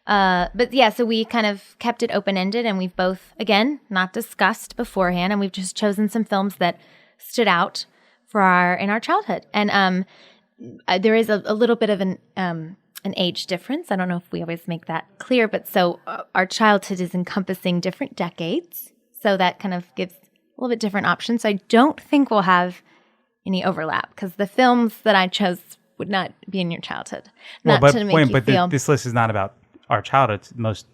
But yeah, so we kind of kept it open-ended, and we've both, again, not discussed beforehand, and we've just chosen some films that stood out in our childhood. And there is a little bit of an age difference. I don't know if we always make that clear, but so our childhood is encompassing different decades. So that kind of gives a little bit different options. So I don't think we'll have any overlap because the films that I chose would not be in your childhood. This list is not about our childhood. It's most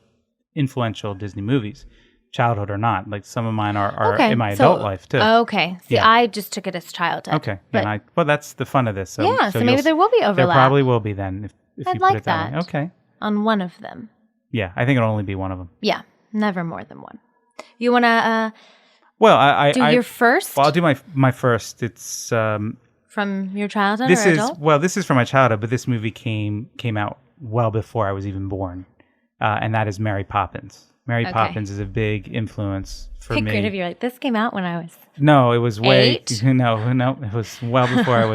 influential Disney movies, childhood or not. Like some of mine are in my adult life too. Okay. See, I just took it as childhood. Okay. But, that's the fun of this. So, so maybe there will be overlap. There probably will be then if I'd you like put it that way. Okay. On one of them. Yeah, I think it'll only be one of them. Yeah, never more than one. You want to do your first? Well, I'll do my first. It's from your childhood this or is adult? This is from my childhood, but this movie came out well before I was even born, and that is Mary Poppins. Mary Poppins is a big influence for me. Great of you. Like, this came out when I was No, it was way 8? No, it was well before I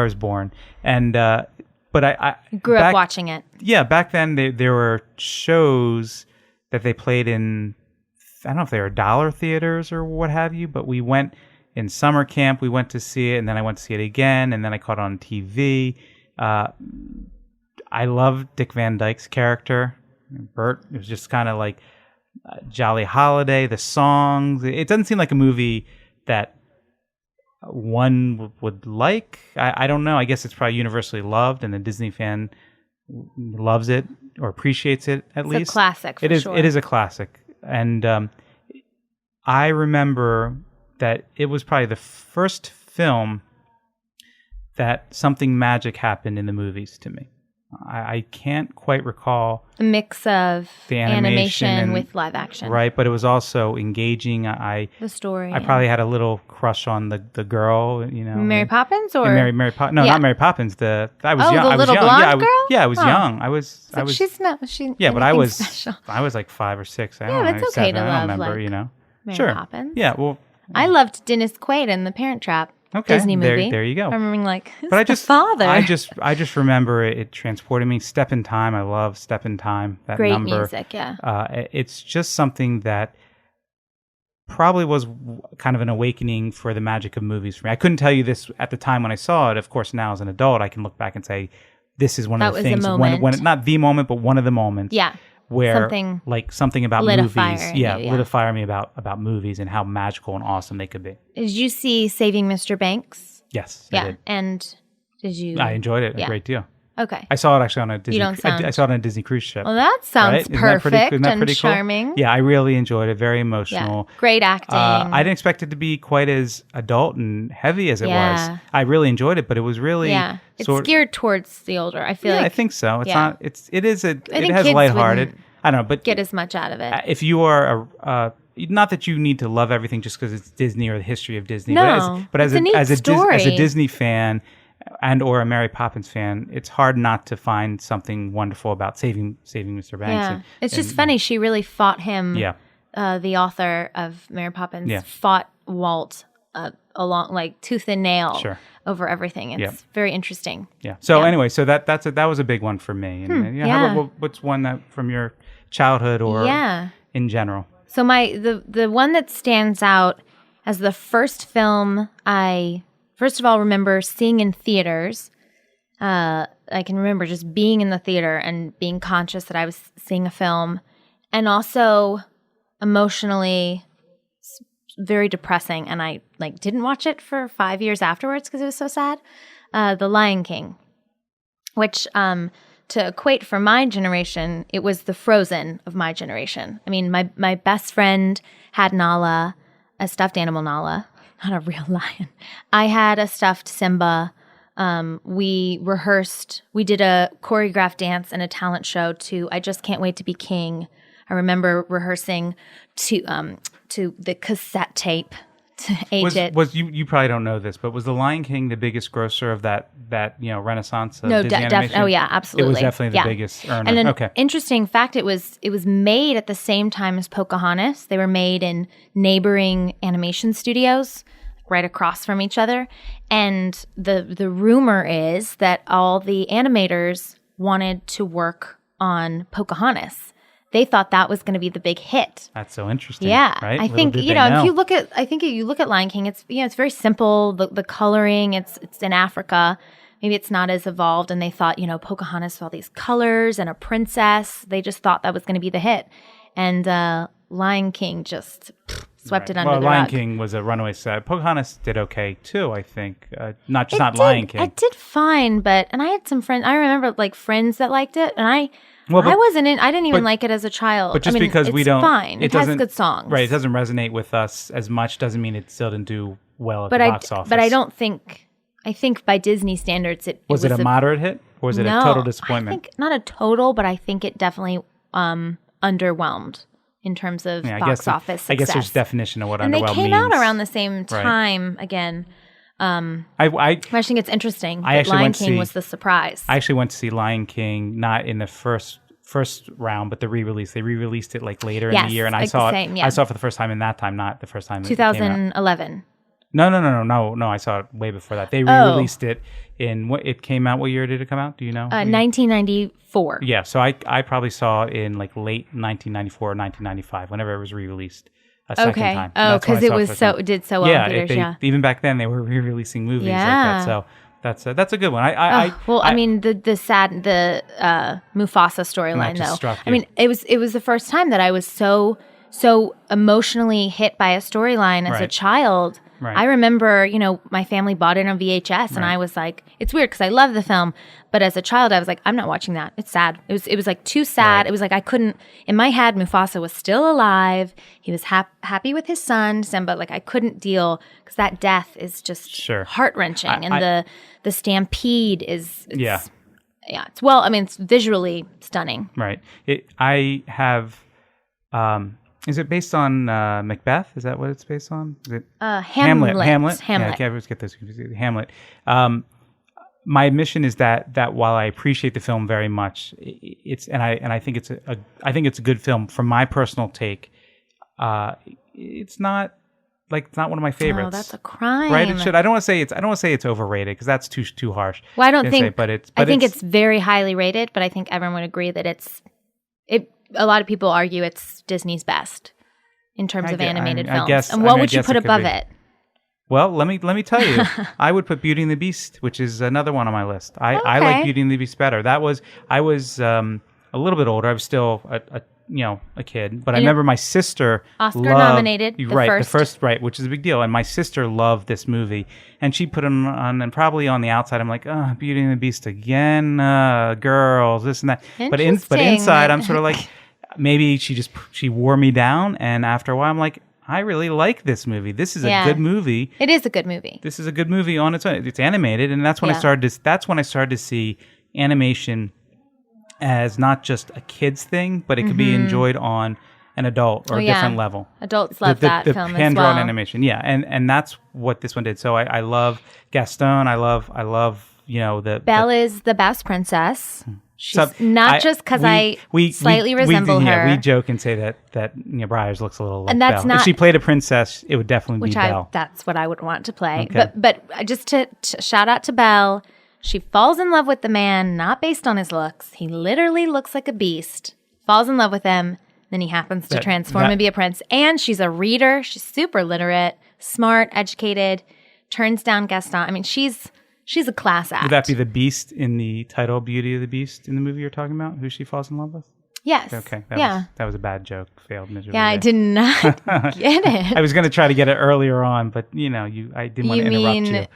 was born. And but I grew up watching it. Yeah, back then there were shows that they played in, I don't know if they were dollar theaters or what have you, but we went in summer camp, we went to see it, and then I went to see it again, and then I caught it on TV. I love Dick Van Dyke's character. Bert. It was just kind of like Jolly Holiday, the songs. It doesn't seem like a movie that one would like. I don't know. I guess it's probably universally loved, and the Disney fan loves it or appreciates it at least. It's a classic, for sure. It is a classic. And I remember that it was probably the first film that something magic happened in the movies to me. I can't quite recall a mix of the animation with live action, right? But it was also engaging. The story. I probably had a little crush on the girl, Mary Poppins or Mary Poppins. No, not Mary Poppins. I was young. The little blonde girl. Yeah, I was young. I was. She's not. She. Yeah, but I was. Special. I was like 5 or 6. I Yeah, don't know, it's okay 7. to I love don't remember. Mary Sure. Poppins. Yeah. Well, I loved Dennis Quaid in The Parent Trap. Okay, Disney movie. There you go. I'm remembering like, but father. I just remember it transported me. Step in Time. I love Step in Time. That great number. Music, yeah. It's just something that probably was kind of an awakening for the magic of movies for me. I couldn't tell you this at the time when I saw it. Of course, now as an adult, I can look back and say, this is one of the things. When not the moment, but one of the moments. Yeah. Where something about movies, lit a fire in me about movies and how magical and awesome they could be. Did you see Saving Mr. Banks? Yes, yeah. I did. And did you? I enjoyed it a great deal. Okay. I saw it actually on a Disney. I saw it on a Disney cruise ship. Well, that sounds perfect isn't that and pretty charming. Cool? Yeah, I really enjoyed it. Very emotional. Yeah. Great acting. I didn't expect it to be quite as adult and heavy as it was. I really enjoyed it, but it was really it's geared towards the older. I feel like. I think so. It's not. It has kids lighthearted. I don't know, but get as much out of it. If you are not that you need to love everything just because it's Disney or the history of Disney, but as a Disney fan and or a Mary Poppins fan, it's hard not to find something wonderful about saving Mr. Banks. Yeah, it's just funny. She really fought him. Yeah, the author of Mary Poppins fought Walt along like tooth and nail. Sure. Over everything. It's very interesting. Yeah. So anyway, so that was a big one for me. And, how about, what's one that from your childhood or in general? So the one that stands out as the first film I first of all remember seeing in theaters. I can remember just being in the theater and being conscious that I was seeing a film, and also emotionally very depressing, and I didn't watch it for 5 years afterwards because it was so sad. The Lion King, which to equate for my generation, it was the Frozen of my generation. I mean, my best friend had Nala, a stuffed animal Nala, not a real lion. I had a stuffed Simba. We rehearsed. We did a choreographed dance and a talent show to "I Just Can't Wait to Be King." I remember rehearsing to the cassette tape to age it. You probably don't know this, but was The Lion King the biggest grosser of that Renaissance of Disney animation? Oh yeah, absolutely. It was definitely the biggest earner. And an interesting fact, it was made at the same time as Pocahontas. They were made in neighboring animation studios right across from each other. And the rumor is that all the animators wanted to work on Pocahontas. They thought that was going to be the big hit. That's so interesting. Yeah, right? I think if you look at Lion King, it's it's very simple. The coloring, it's in Africa. Maybe it's not as evolved, and they thought Pocahontas with all these colors and a princess. They just thought that was going to be the hit, and Lion King just swept it under the rug. Lion King was a runaway set. Pocahontas did okay too, I think. Not Lion King. It did fine, and I had some friends. I remember friends that liked it, and I wasn't in. I didn't even like it as a child. But just because we don't, it's fine. It has good songs, right? It doesn't resonate with us as much. Doesn't mean it still didn't do well at the box office. But I don't think. I think by Disney standards, it was a moderate hit, or was it a total disappointment? I think not a total, but I think it definitely underwhelmed in terms of box office success. I guess there's definition of what underwhelmed means. And they came out around the same time again. I think it's interesting that Lion King was the surprise. I actually went to see Lion King not in the first round, but the re-release. They re-released it later in the year, and I saw it. I saw it for the first time in that time, not the first time. 2011. No. I saw it way before that. They re-released it in it came out. What year did it come out? Do you know? 1994. Yeah, so I probably saw it in late 1994 or 1995, whenever it was re-released a second time. Oh, because it did so well in theaters. Even back then they were re-releasing movies like that. So That's a good one. I mean the Mufasa storyline though. I mean it was the first time that I was so emotionally hit by a storyline as a child. Right. I remember, my family bought it on VHS, and I was like, it's weird because I love the film, but as a child, I was like, I'm not watching that. It's sad. It was like too sad. Right. It was like I couldn't. In my head, Mufasa was still alive. He was happy with his son Simba. Like I couldn't deal because that death is just heart wrenching, and the stampede is it's it's visually stunning. Right. I have. Is it based on Macbeth? Is that what it's based on? Is it Hamlet? Hamlet. Yeah, I can't always get those confused. Hamlet. My admission is that while I appreciate the film very much, I think it's a good film. From my personal take, it's not one of my favorites. Oh, that's a crime. Right? It should. I don't want to say it's overrated because that's too harsh. Well, I don't think. I think it's very highly rated, but I think everyone would agree that a lot of people argue it's Disney's best in terms of animated films. And what would you put above it? Well, let me tell you. I would put Beauty and the Beast, which is another one on my list. I like Beauty and the Beast better. I was a little bit older. I was still a kid, but I remember my sister Oscar nominated. The first, which is a big deal. And my sister loved this movie, and she put it on, and probably on the outside, I'm like, oh, Beauty and the Beast again, girls, this and that. But inside, I'm sort of like, maybe she wore me down, and after a while, I'm like, I really like this movie. This is a good movie. It is a good movie. This is a good movie on its own. It's animated, and that's when I started to see animation as not just a kid's thing, but it could be enjoyed on an adult or a different level. Adults love that film as well. Hand-drawn animation, and that's what this one did. So I love Gaston. I love Belle is the best princess. She's not just because I slightly resemble her. Yeah, we joke and say that Briers looks a little like and that's Belle. If she played a princess, it would definitely be Belle. That's what I would want to play. Okay. But just to shout out to Belle, she falls in love with the man, not based on his looks. He literally looks like a beast. Falls in love with him. Then he happens to transform and be a prince. And she's a reader. She's super literate, smart, educated, turns down Gaston. I mean, she's a class act. Would that be the Beast in the title Beauty of the Beast in the movie you're talking about? Who she falls in love with? Yes. Okay. That was a bad joke. Failed miserably. Yeah, I did not get it. I was going to try to get it earlier on, but I didn't want to interrupt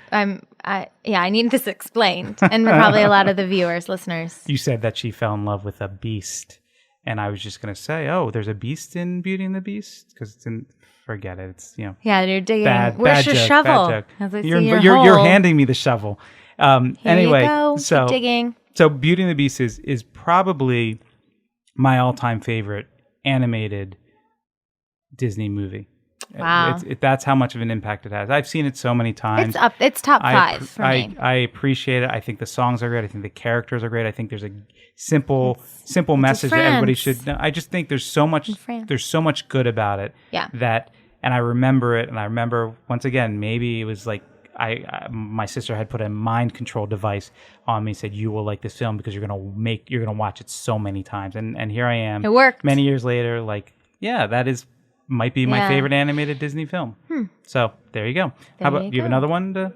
you. I need this explained, and probably a lot of the viewers, listeners. You said that she fell in love with a beast, and I was just going to say, oh, there's a beast in Beauty and the Beast? Because it's in... Forget it. It's Yeah, you're digging. bad Where's your joke, shovel? Bad joke. You're handing me the shovel. Anyway, you go. So keep digging. So Beauty and the Beast is probably my all-time favorite animated Disney movie. Wow, that's how much of an impact it has. I've seen it so many times. It's top 5 for me. I appreciate it. I think the songs are great. I think the characters are great. I think there's a simple message that everybody should know. I just think there's so much good about it. Yeah. And I remember it, and I remember once again, maybe it was like my sister had put a mind control device on me, said you will like this film because you're gonna watch it so many times, and here I am. It worked. Many years later, that might be my favorite animated Disney film. So there you go. How about you have another one?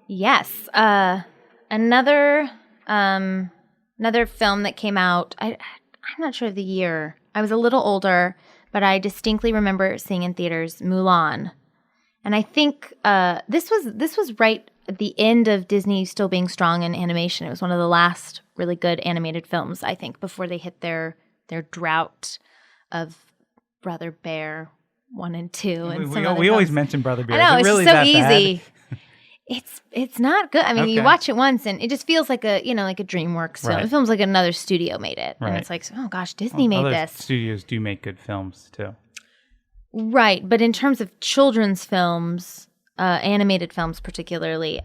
Yes, another film that came out. I'm not sure of the year. I was a little older, but I distinctly remember seeing in theaters Mulan, and I think this was right at the end of Disney still being strong in animation. It was one of the last really good animated films, I think, before they hit their drought of Brother Bear 1 and 2. And we always mention Brother Bear. I know, it's really so that easy. Bad? It's not good. I mean, Okay. you watch it once and it just feels like a DreamWorks film. Right. It feels like another studio made it. Right. And it's like, oh gosh, Disney made other this. Studios do make good films too. Right, but in terms of children's films, animated films particularly,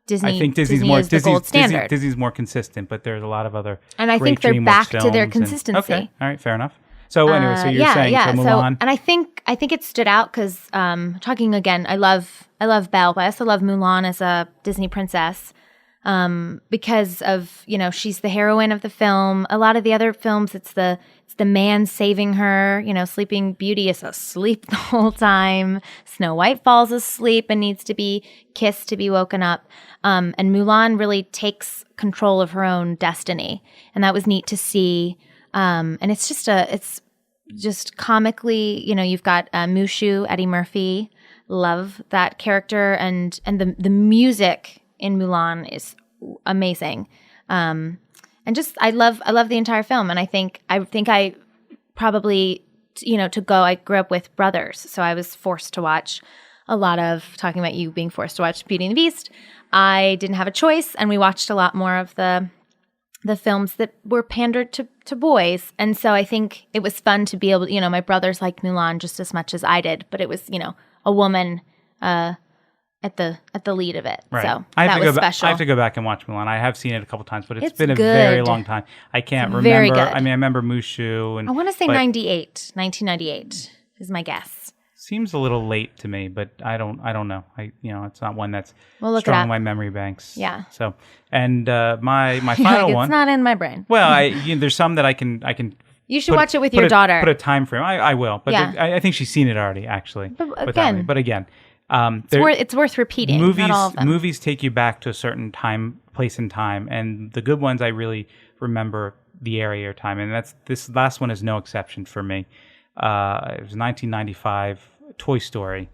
Disney. I think Disney's the gold standard. Disney's more consistent, but there's a lot of other. And I think they're DreamWorks back to their films consistency. Okay, all right, fair enough. So anyway, so you're saying so Mulan. And I think it stood out because talking again, I love Belle, but I also love Mulan as a Disney princess. because of, she's the heroine of the film. A lot of the other films, it's the man saving her. Sleeping Beauty is asleep the whole time. Snow White falls asleep and needs to be kissed to be woken up. And Mulan really takes control of her own destiny, and that was neat to see. And it's just comically, you've got Mushu, Eddie Murphy. Love that character, and the music in Mulan is amazing. And just I love the entire film, and I think I probably I grew up with brothers, so I was forced to watch a lot of, talking about you being forced to watch Beauty and the Beast. I didn't have a choice, and we watched a lot more of the films that were pandered to boys. And so I think it was fun to be able to, my brothers liked Mulan just as much as I did, but it was, a woman at the lead of it. Right. So that was special. I have to go back and watch Mulan. I have seen it a couple times, but it's been a good. very long time. I can't remember. Very good. I remember Mushu. And I want to say 1998 is my guess. Seems a little late to me, but I don't know. It's not one that's strong in my memory banks. Yeah. So, and my final one. It's not in my brain. Well, there's some that I can. You should watch it with your daughter. Put a time frame. I will, but yeah. I think she's seen it already, actually. But again, it's worth repeating. Not all of them. Movies take you back to a certain place in time, and the good ones I really remember the area or time, and this last one is no exception for me. It was 1995, Toy Story.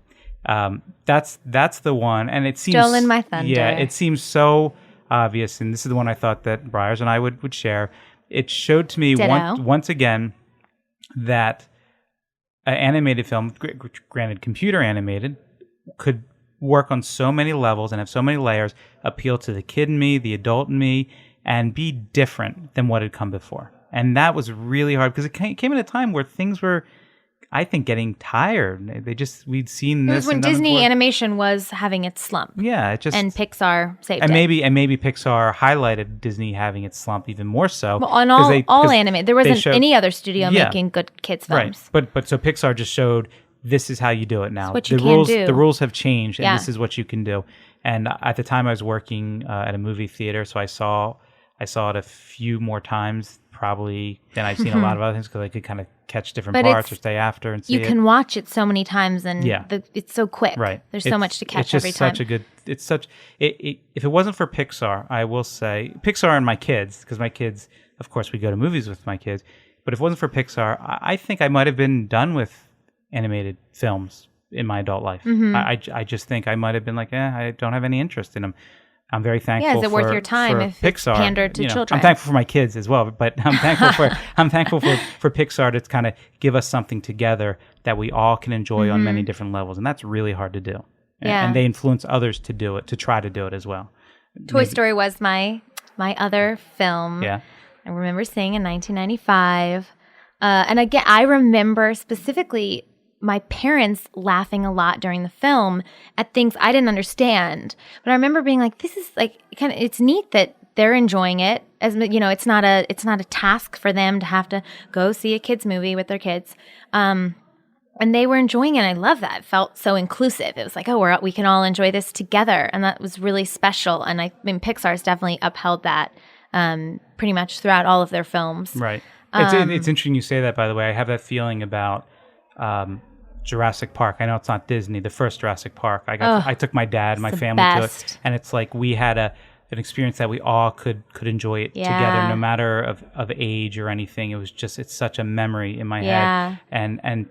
That's the one, and it seems Stolen My Thunder. Yeah, it seems so obvious, and this is the one I thought that Briers and I would share. It showed to me once again that an animated film, granted computer animated, could work on so many levels and have so many layers, appeal to the kid in me, the adult in me, and be different than what had come before. And that was really hard because it came at a time where things were, I think, getting tired. We'd seen this. It was when Disney animation was having its slump. Yeah, and Pixar saved it. And maybe Pixar highlighted Disney having its slump even more so. Well, on all animated, there wasn't any other studio making good kids films. Right, but so Pixar just showed this is how you do it now. It's what you can do. The rules have changed, and this is what you can do. And at the time, I was working at a movie theater, so I saw it a few more times probably than I've seen a lot of other things because I could kind of catch different parts or stay after and see it. You can watch it so many times, and it's so quick. Right. There's so much to catch every time. If it wasn't for Pixar, I will say, Pixar and my kids, because my kids, of course, we go to movies with my kids, but if it wasn't for Pixar, I think I might have been done with animated films in my adult life. Mm-hmm. I just think I might have been like, I don't have any interest in them. I'm very thankful. Yeah, is it worth your time if Pixar, it's pandered to children? I'm thankful for my kids as well, but I'm thankful for Pixar to kind of give us something together that we all can enjoy on many different levels, and that's really hard to do. And they influence others to do it, to try to do it as well. Toy Story was my other film. Yeah, I remember seeing in 1995, and again, I remember specifically my parents laughing a lot during the film at things I didn't understand. But I remember being like, this is like kind of, it's neat that they're enjoying it. As it's not a task for them to have to go see a kids movie with their kids. And they were enjoying it. And I love that. It felt so inclusive. It was like, oh, we can all enjoy this together. And that was really special. And I mean, Pixar's definitely upheld that pretty much throughout all of their films. Right. It's interesting you say that, by the way. I have that feeling about Jurassic Park. I know it's not Disney, the first Jurassic Park. I took my dad and my family to it, and it's like we had an experience that we all could enjoy it together, no matter of age or anything. It was just, it's such a memory in my head. And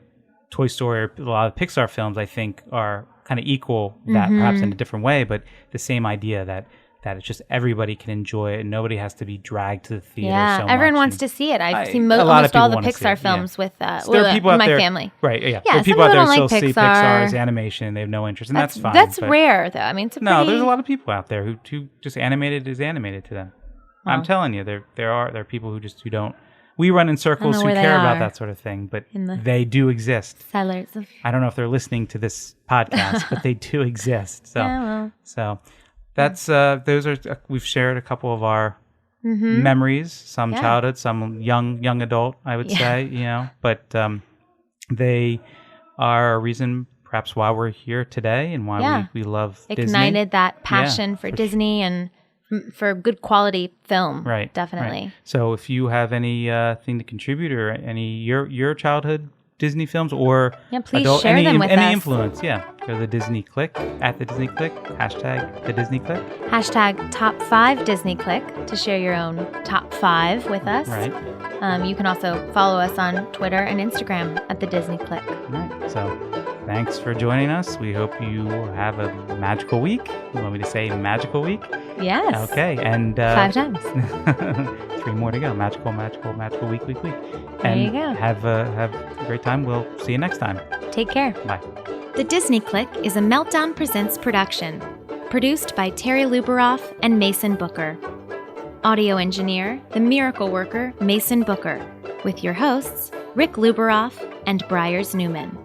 Toy Story, or a lot of Pixar films, I think, are kind of equal that, perhaps in a different way, but the same idea that it's just everybody can enjoy it and nobody has to be dragged to the theater so much. Everyone wants to see it. I've seen almost all the Pixar films with there are people out my there, family. Right, yeah. There are people out there who still see Pixar as animation and they have no interest, and that's fine. That's rare, though. I mean, it's there's a lot of people out there who just animated is animated to them. Well, I'm telling you, there are people who don't. We run in circles who care about that sort of thing, but they do exist. Sellers. I don't know if they're listening to this podcast, but they do exist. So that's those are we've shared a couple of our memories, some childhood, some young adult, I would say, but they are a reason perhaps why we're here today and why we love Disney. Ignited that passion for Disney and for good quality film. Right. Definitely. Right. So if you have any thing to contribute or any your childhood Disney films or please share them with any us. influence, go to the Disney Click, at the Disney Click, hashtag the Disney Click. Hashtag top 5 Disney Click to share your own top 5 with us. Right. You can also follow us on Twitter and Instagram at the Disney Click. Right. So thanks for joining us. We hope you have a magical week. You want me to say magical week? Yes. Okay. And 5 times. 3 more to go. Magical week. There And you go. Have a great time. We'll see you next time. Take care. Bye. The Disney Click is a Meltdown Presents production, produced by Terri Lubaroff and Mason Booker. Audio engineer, the miracle worker, Mason Booker, with your hosts, Rick Lubaroff and Briers Newman.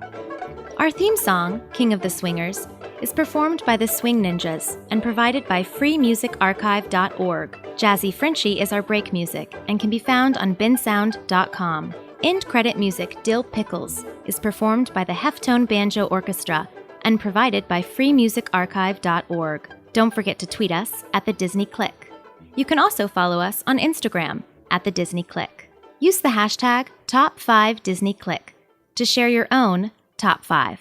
Our theme song, King of the Swingers, is performed by the Swing Ninjas and provided by freemusicarchive.org. Jazzy Frenchie is our break music and can be found on bensound.com. End credit music Dill Pickles is performed by the Heftone Banjo Orchestra and provided by freemusicarchive.org. Don't forget to tweet us at the Disney Click. You can also follow us on Instagram at the Disney Click. Use the hashtag top5 Disney Click to share your own top 5.